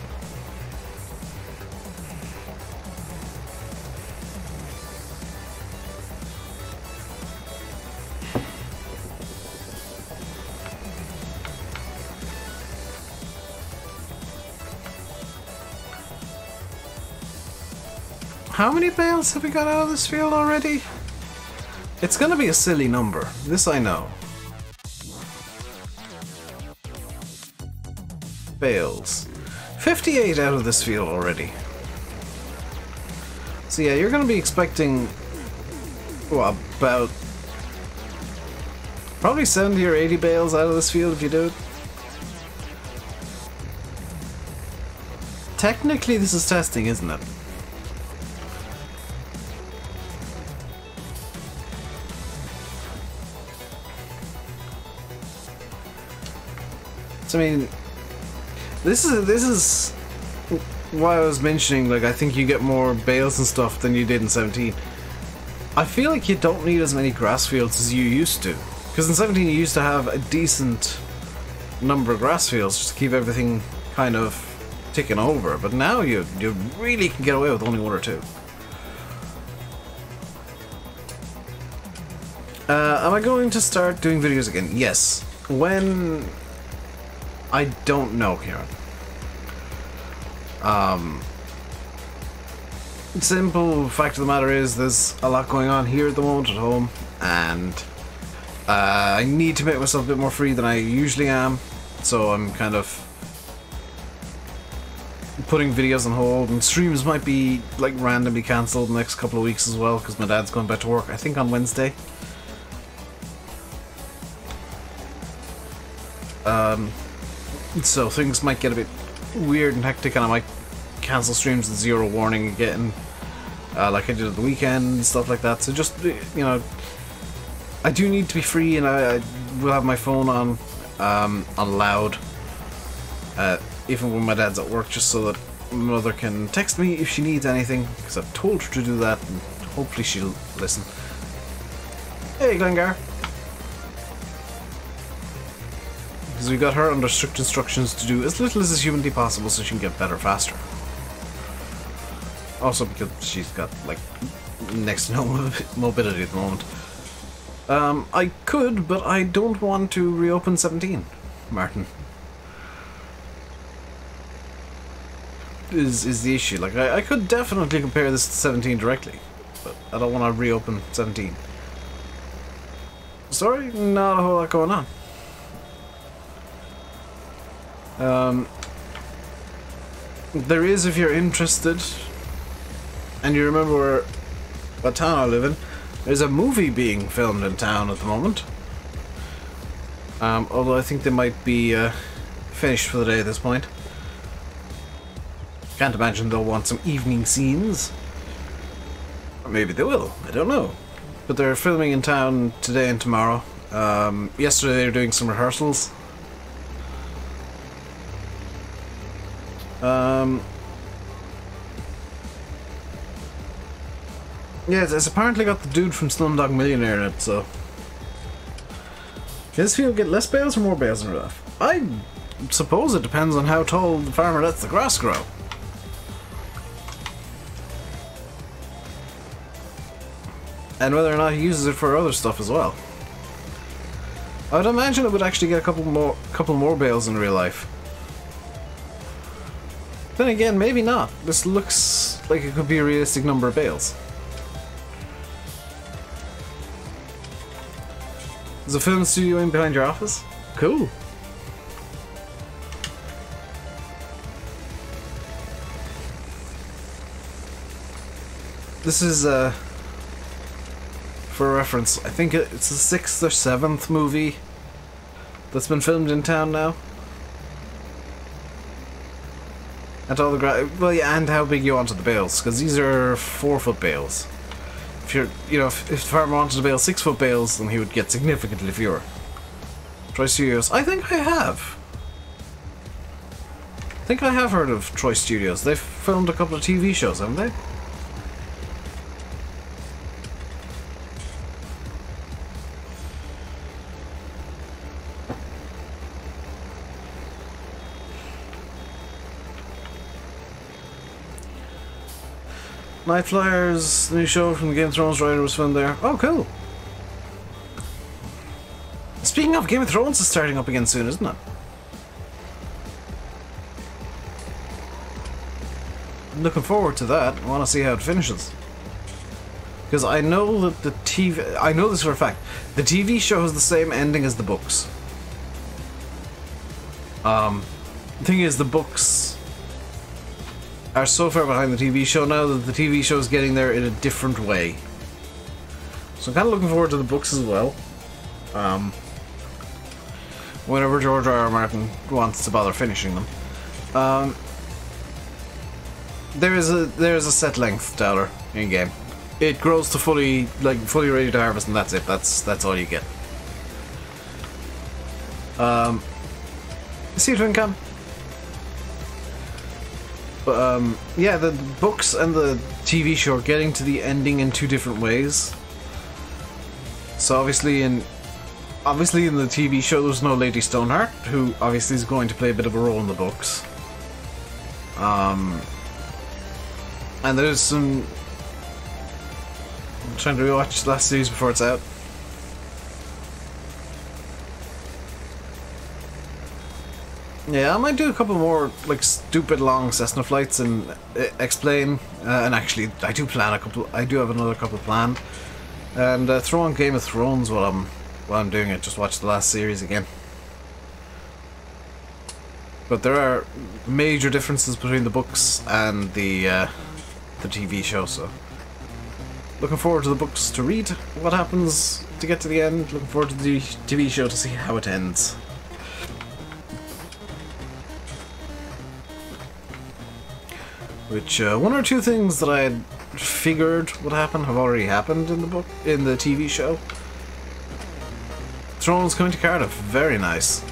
How many bales have we got out of this field already? It's gonna be a silly number, this I know. Bales. 58 out of this field already. So yeah, you're gonna be expecting, well, about probably 70 or 80 bales out of this field if you do it. Technically this is testing, isn't it? I mean, this is why I was mentioning, like, I think you get more bales and stuff than you did in 17. I feel like you don't need as many grass fields as you used to. Because in 17 you used to have a decent number of grass fields just to keep everything kind of ticking over. But now you really can get away with only one or two. Am I going to start doing videos again? Yes. When... I don't know, Kieran. Simple fact of the matter is there's a lot going on here at the moment at home, and I need to make myself a bit more free than I usually am, so I'm kind of putting videos on hold, and streams might be like randomly cancelled the next couple of weeks as well because my dad's going back to work, I think on Wednesday. So things might get a bit weird and hectic, and I might cancel streams with zero warning again. like I did at the weekend and stuff like that. So just, you know, I do need to be free, and I will have my phone on loud, even when my dad's at work, just so that my mother can text me if she needs anything, because I've told her to do that, and hopefully she'll listen. Hey, Glengar. Because we got her under strict instructions to do as little as is humanly possible so she can get better faster. Also because she's got, like, next to no mobility at the moment. I could, but I don't want to reopen 17, Martin. Is the issue. Like, I could definitely compare this to 17 directly, but I don't want to reopen 17. Sorry, not a whole lot going on. There is, if you're interested, and you remember what town I live in, there's a movie being filmed in town at the moment. Although I think they might be finished for the day at this point. Can't imagine they'll want some evening scenes. Or maybe they will, I don't know. But they're filming in town today and tomorrow. Yesterday they were doing some rehearsals. Yeah, it's apparently got the dude from Slumdog Millionaire in it, so... Does this field get less bales or more bales in real life? I suppose it depends on how tall the farmer lets the grass grow. And whether or not he uses it for other stuff as well. I would imagine it would actually get a couple more bales in real life. Then again, maybe not. This looks like it could be a realistic number of bales. There's a film studio in behind your office? Cool. This is, for reference, I think it's the 6th or 7th movie that's been filmed in town now. And all the well, yeah, and how big you wanted the bales, because these are 4-foot bales. If you're, you know, if the farmer wanted to bale 6-foot bales, then he would get significantly fewer. Troy Studios. I think I have. I think I have heard of Troy Studios. They've filmed a couple of TV shows, haven't they? Night Flyers, the new show from the Game of Thrones writer, was filmed there. Oh, cool. Speaking of, Game of Thrones is starting up again soon, isn't it? I'm looking forward to that. I want to see how it finishes. Because I know that the TV... I know this for a fact. The TV show has the same ending as the books. The thing is, the books are so far behind the TV show now that the TV show is getting there in a different way. So I'm kind of looking forward to the books as well. Whenever George R. R. Martin wants to bother finishing them. There is a set length dollar in game. It grows to fully ready to harvest, and that's it. That's all you get. See you, Twin Cam. But yeah, the books and the TV show are getting to the ending in two different ways. So obviously in the TV show there's no Lady Stoneheart, who obviously is going to play a bit of a role in the books. And there's some... I'm trying to rewatch the last series before it's out. Yeah, I might do a couple more like stupid long Cessna flights and explain. And actually, I do plan a couple. I do have another couple planned, and throw on Game of Thrones while I'm doing it. Just watch the last series again. But there are major differences between the books and the TV show. So, looking forward to the books to read what happens to get to the end. Looking forward to the TV show to see how it ends. Which, one or two things that I had figured would happen have already happened in the book, in the TV show. Thrones coming to Cardiff, very nice.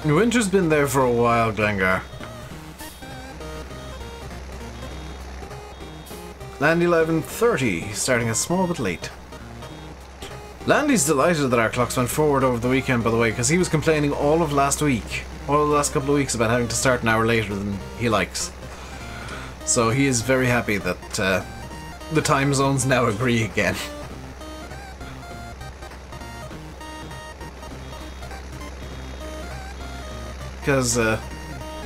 Winter's been there for a while, Glengar. Land 11:30, starting a small bit late. Landy's delighted that our clocks went forward over the weekend, by the way, because he was complaining all of last week, all of the last couple of weeks, about having to start an hour later than he likes. So he is very happy that the time zones now agree again. Because, yeah,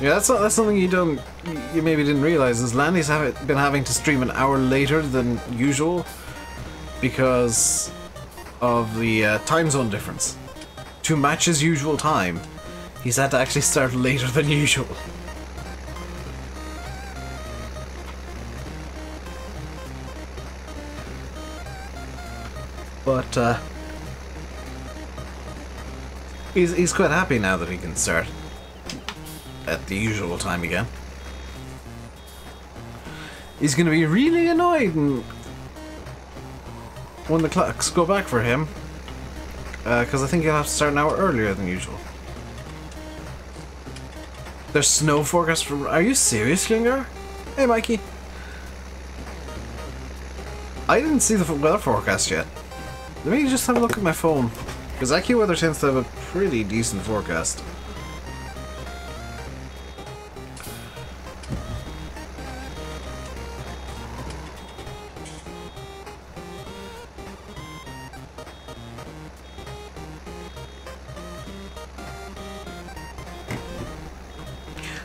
that's something you maybe didn't realize, is Landy's been having to stream an hour later than usual because of the time zone difference. To match his usual time, he's had to actually start later than usual. But he's quite happy now that he can start at the usual time again. He's going to be really annoyed when the clocks go back for him, because I think he'll have to start an hour earlier than usual. There's snow forecast for... Are you serious, Klinger? Hey, Mikey. I didn't see the weather forecast yet. Let me just have a look at my phone, because AccuWeather tends to have a pretty decent forecast.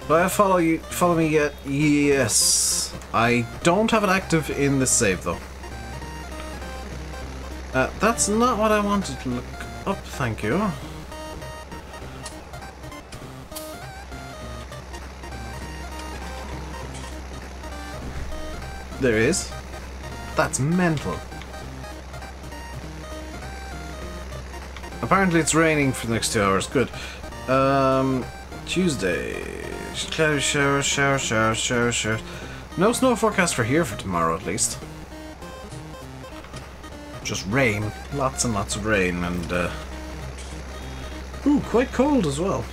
Do I follow me yet? Yes. I don't have it active in the save though. That's not what I wanted to look up, thank you. There is. That's mental. Apparently it's raining for the next 2 hours. Good. Tuesday. Cloudy shower. No snow forecast for here for tomorrow, at least. Just rain. Lots and lots of rain, and ooh, quite cold as well.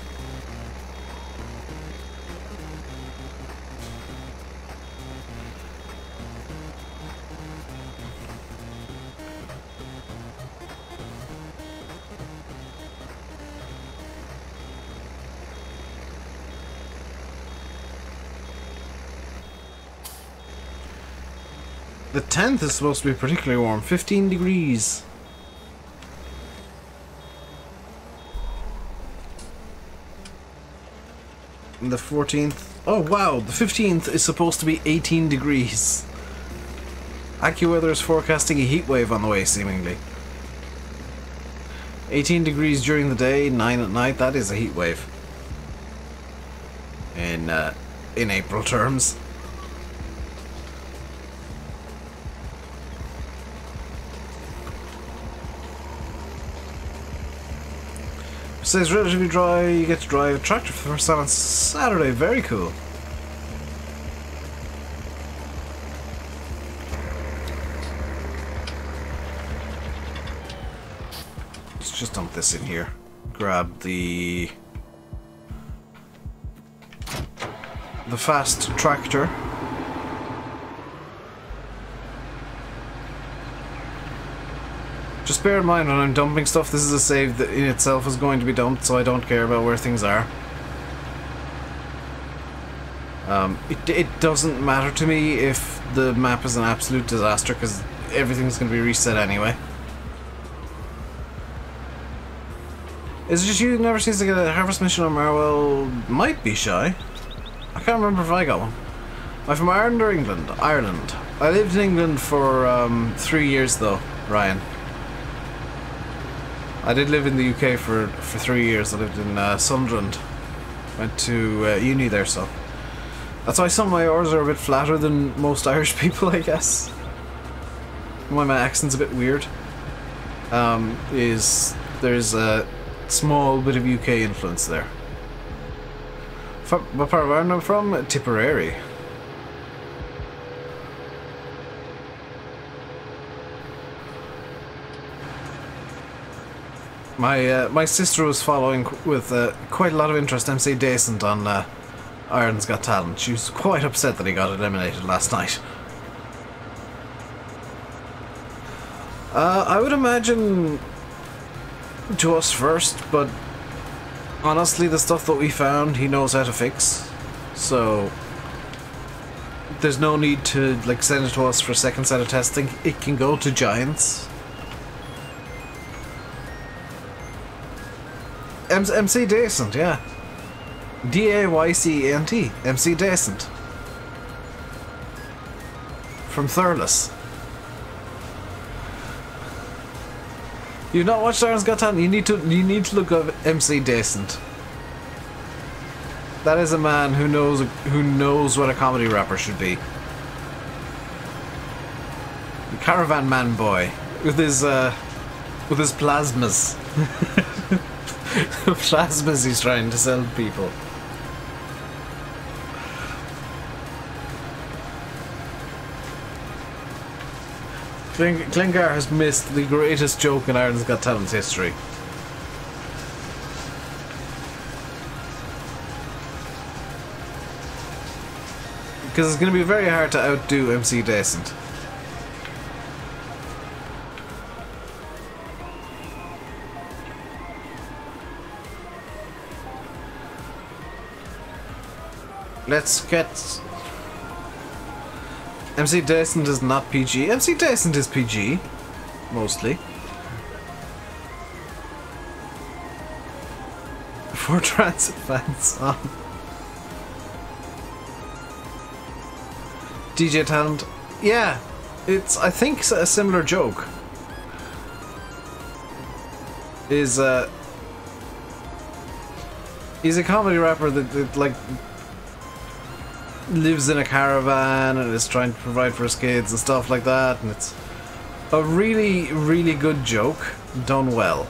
The 10th is supposed to be particularly warm, 15 degrees. And the 14th, oh wow, the 15th is supposed to be 18 degrees. AccuWeather is forecasting a heat wave on the way, seemingly. 18 degrees during the day, 9 at night, that is a heat wave. In April terms. It says relatively dry, you get to drive a tractor for the first time on Saturday, very cool. Let's just dump this in here. Grab the fast tractor. Just bear in mind when I'm dumping stuff, this is a save that in itself is going to be dumped, so I don't care about where things are. It doesn't matter to me if the map is an absolute disaster, because everything's going to be reset anyway. Is it just you who never seems to get a harvest mission on Marwell? Might be shy. I can't remember if I got one. Am I from Ireland or England? Ireland. I lived in England for 3 years though, Ryan. I did live in the UK for 3 years. I lived in Sunderland. Went to uni there, so that's why some of my R's are a bit flatter than most Irish people, I guess. Why my accent's a bit weird. There's a small bit of UK influence there. What part of Ireland I'm from? Tipperary. My sister was following with quite a lot of interest MC Decent on Ireland's Got Talent. She was quite upset that he got eliminated last night. I would imagine to us first, but honestly the stuff that we found he knows how to fix, so there's no need to like send it to us for a second set of testing. It can go to Giants. MC Decent, yeah. D-A-Y-C-E-N-T. MC Decent. From Thurles. You've not watched Ireland's Got Talent? You need to look up MC Decent. That is a man who knows what a comedy rapper should be. The Caravan Man boy with his plasmas. Plasmas he's trying to sell people. Glengar has missed the greatest joke in Ireland's Got Talent's history. Because it's going to be very hard to outdo MC Decent. Let's get... MC Decent is not PG. MC Decent is PG. Mostly. For Transit fans on. DJ Talent. Yeah. It's, I think, a similar joke. He's a comedy rapper that like... lives in a caravan and is trying to provide for his kids and stuff like that, and it's a really, really good joke done well.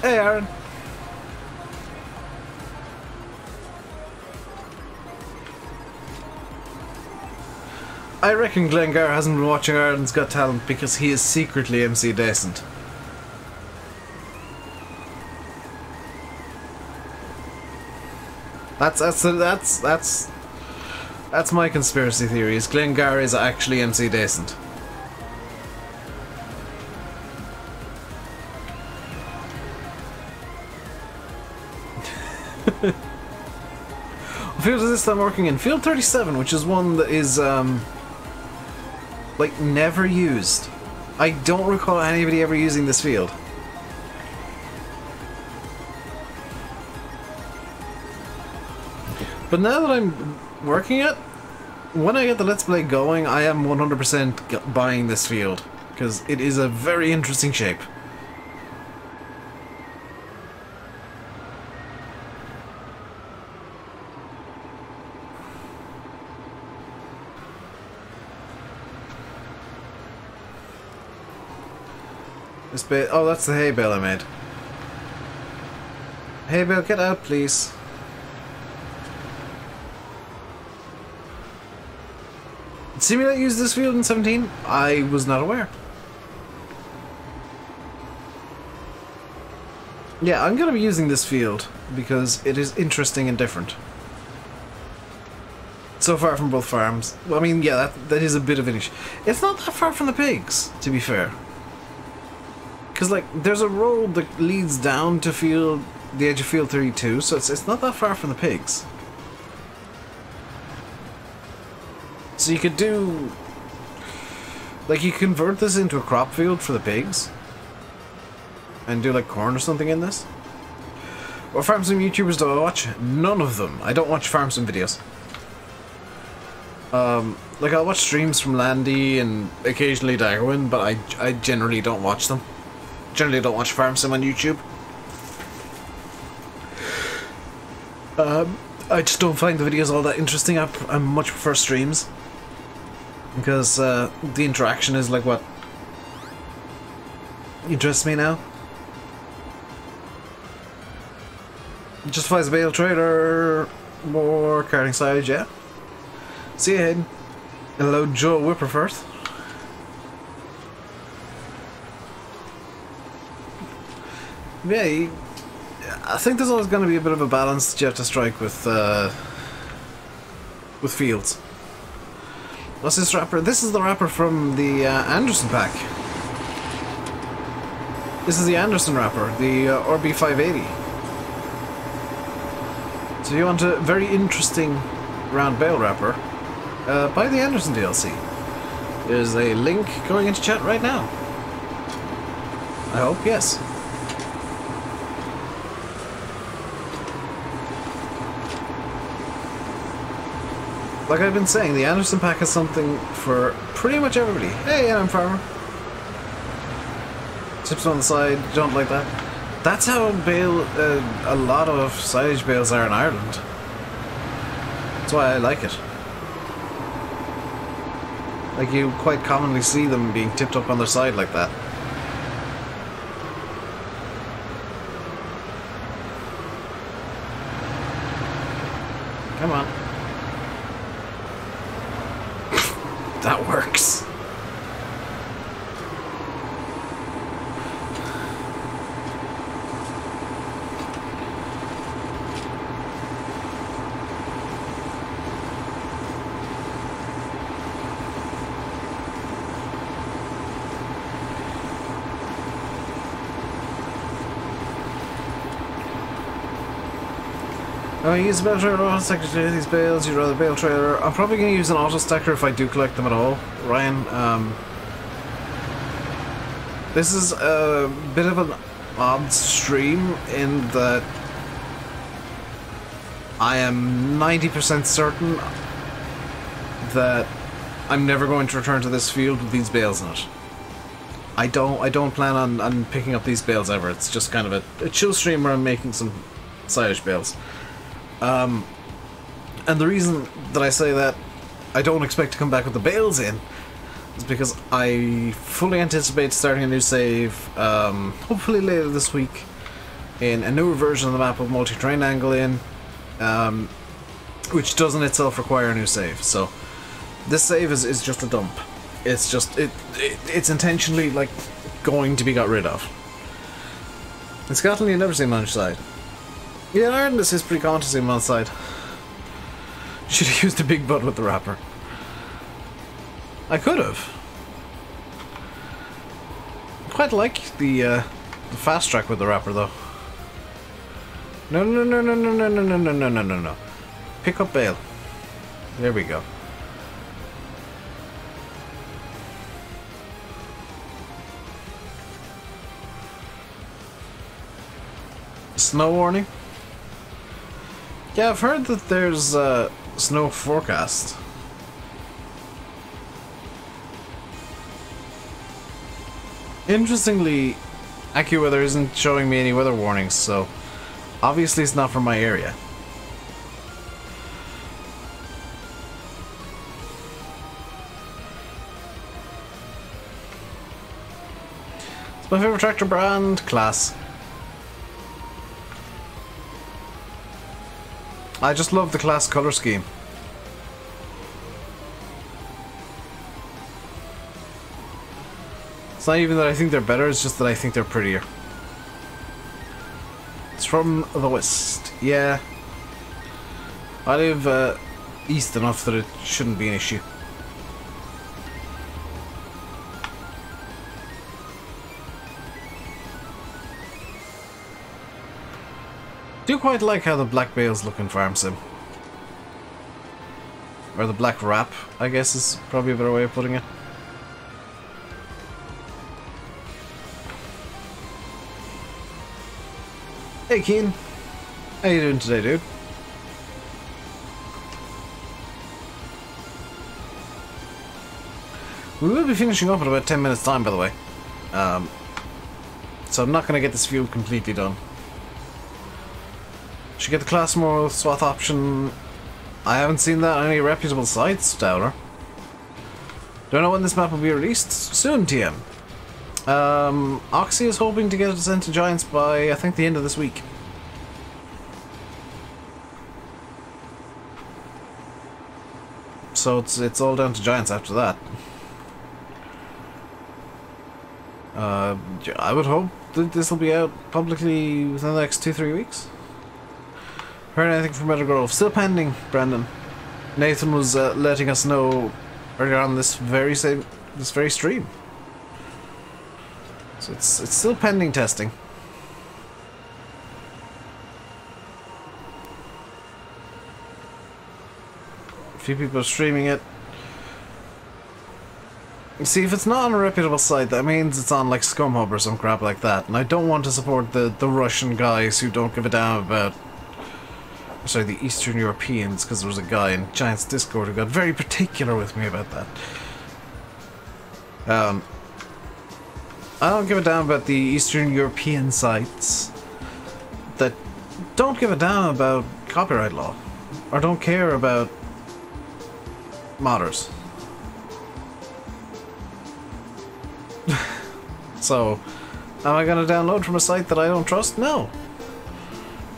Hey Aaron. I reckon Glengar hasn't been watching Ireland's Got Talent because he is secretly MC Decent. That's my conspiracy theory. Is Glengar is actually MC Decent. What field is this I'm working in? Field 37, which is one that is like never used. I don't recall anybody ever using this field. But now that I'm working it, when I get the Let's Play going, I am 100% buying this field because it is a very interesting shape. This bit, oh, that's the hay bale I made. Hay bale, get out, please. Did Simulate use this field in 17? I was not aware. Yeah, I'm gonna be using this field because it is interesting and different. So far from both farms. Well, I mean, yeah, that is a bit of an issue. It's not that far from the pigs, to be fair. Because, like, there's a road that leads down to the edge of field 32, so it's not that far from the pigs. So you could do... like, you convert this into a crop field for the pigs. And do, like, corn or something in this. What farm sim YouTubers do I watch? None of them. I don't watch farm sim videos. Like, I'll watch streams from Landy and occasionally Daggerwin, but I generally don't watch them. Generally don't watch farm sim on YouTube. I just don't find the videos all that interesting. I much prefer streams because the interaction is like what You trust me now? Justifies a bale trailer. More carting side, yeah. See you ahead. Hello, Joe Whipperforth. Yeah, I think there's always going to be a bit of a balance that you have to strike with Fields. What's this wrapper? This is the wrapper from the Anderson pack. This is the Anderson wrapper, the RB580. So you want a very interesting round bale wrapper, buy the Anderson DLC. There's a link going into chat right now. I hope, yes. Like I've been saying, the Anderson pack has something for pretty much everybody. Hey, I'm Farmer. Tips on the side, don't like that. That's how a lot of silage bales are in Ireland. That's why I like it. Like, you quite commonly see them being tipped up on their side like that. Come on. That works. I use a bale trailer auto stacker to these bales. You'd rather bale trailer. I'm probably going to use an auto stacker if I do collect them at all, Ryan. This is a bit of an odd stream in that I am 90% certain that I'm never going to return to this field with these bales in it. I don't plan on picking up these bales ever. It's just kind of a chill stream where I'm making some silage bales. And the reason that I say that I don't expect to come back with the bales in is because I fully anticipate starting a new save, hopefully later this week, in a newer version of the map with multi-terrain angle in, which doesn't itself require a new save. So this save is just a dump. It's just it's intentionally like going to be got rid of. In Scotland, you never see them on your side. Yeah, in Ireland this is pretty common to see them on the side. Should have used a big butt with the wrapper. I could have. Quite like the fast track with the wrapper though. No. Pick up bale. There we go. Snow warning? Yeah, I've heard that there's a snow forecast. Interestingly, AccuWeather isn't showing me any weather warnings, so obviously it's not from my area. It's my favorite tractor brand, class. I just love the class color scheme. It's not even that I think they're better, it's just that I think they're prettier. It's from the west. Yeah. I live east enough that it shouldn't be an issue. Do quite like how the black bales look in Farm Sim. Or the black wrap, I guess is probably a better way of putting it. Hey Keen, how you doing today, dude? We will be finishing up in about 10 minutes time, by the way. So I'm not going to get this field completely done. Should get the class more swath option. I haven't seen that on any reputable sites, Dowler. Don't know when this map will be released. Soon, TM. Oxy is hoping to get it sent to Giants by, I think, the end of this week. So it's all down to Giants after that. I would hope that this will be out publicly within the next 2-3 weeks. Heard anything from Meadowgrove? Still pending, Brandon. Nathan was letting us know earlier on this very stream. So it's still pending testing. A few people are streaming it. You see, if it's not on a reputable site, that means it's on like ScumHub or some crap like that. And I don't want to support the Russian guys who don't give a damn about... Sorry, the Eastern Europeans, because there was a guy in Giants Discord who got very particular with me about that. I don't give a damn about the Eastern European sites that don't give a damn about copyright law or don't care about modders. So, am I going to download from a site that I don't trust? No.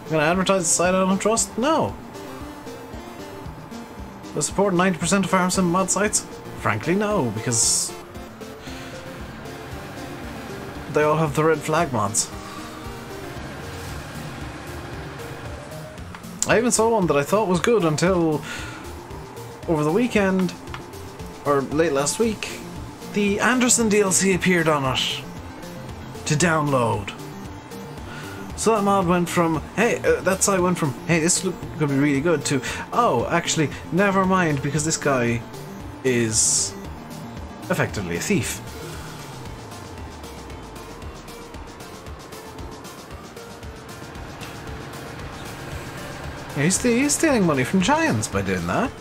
I'm going to advertise a site I don't trust? No. Do I support 90% of farm sim mod sites? Frankly, no, because they all have the red flag mods. I even saw one that I thought was good until over the weekend, or late last week, the Anderson DLC appeared on it to download. So that mod went from, hey, that site went from, hey, this could be really good, to, oh, actually, never mind, because this guy is effectively a thief. He's stealing money from Giants by doing that.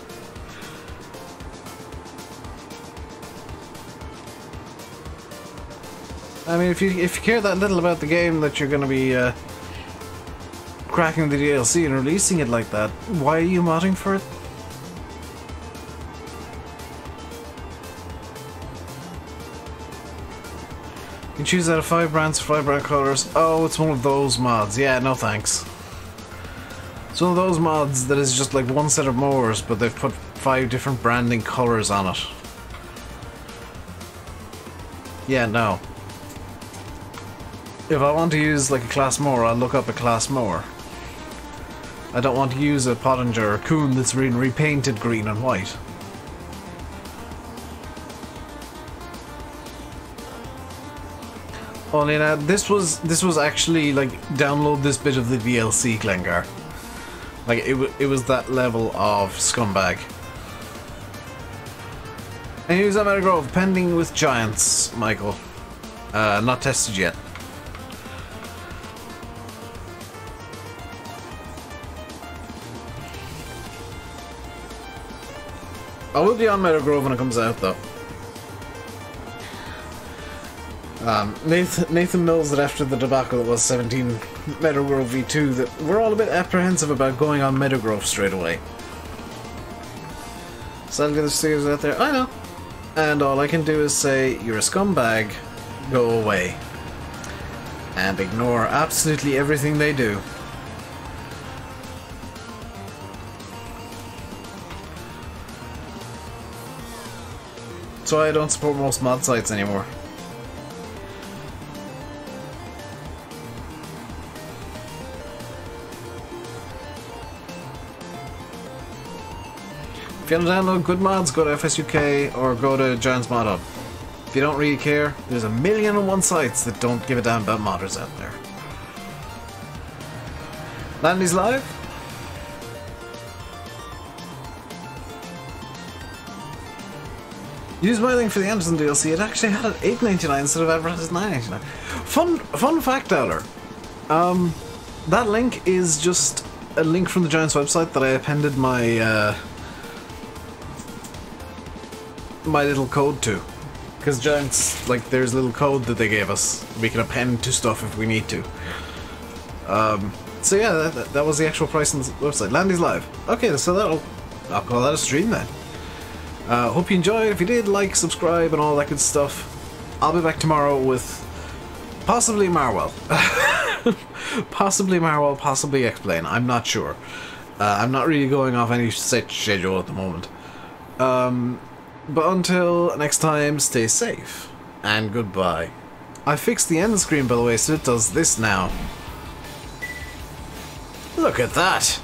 I mean, if you care that little about the game that you're going to be cracking the DLC and releasing it like that, why are you modding for it? You can choose out of 5 brands for 5 brand colors. Oh, it's one of those mods. Yeah, no thanks. It's one of those mods that is just like one set of mowers, but they've put 5 different branding colors on it. Yeah, no. If I want to use like a class mower, I'll look up a class mower. I don't want to use a Pottinger or Kuhn that's been repainted green and white. Only now, this was actually like download this bit of the DLC, Glengar. Like it was that level of scumbag. And use that Meadowgrove pending with Giants, Michael. Not tested yet. I will be on Meadowgrove when it comes out, though. Nathan knows that after the debacle it was 17 Meadowgrove V2 that we're all a bit apprehensive about going on Meadowgrove straight away. So I'll get the stickers out there. I know. And all I can do is say, you're a scumbag, go away. And ignore absolutely everything they do. So I don't support most mod sites anymore. If you want to download good mods, go to FSUK or go to Giants Mod Hub. If you don't really care, there's 1,000,001 sites that don't give a damn about modders out there. Landy's live? Use my link for the Anderson DLC. It actually had it $8.99 instead of advertised $9.99. Fun fact, Dowler. That link is just a link from the Giants website that I appended my my little code to. Because Giants, like, there's a little code that they gave us. We can append to stuff if we need to. So yeah, that was the actual price on the website. Landy's live. Okay, so I'll call that a stream then. Hope you enjoyed. If you did, like, subscribe, and all that good stuff. I'll be back tomorrow with possibly Marwell. Possibly Marwell, possibly Explain. I'm not sure. I'm not really going off any set schedule at the moment. But until next time, stay safe. And goodbye. I fixed the end screen, by the way, so it does this now. Look at that!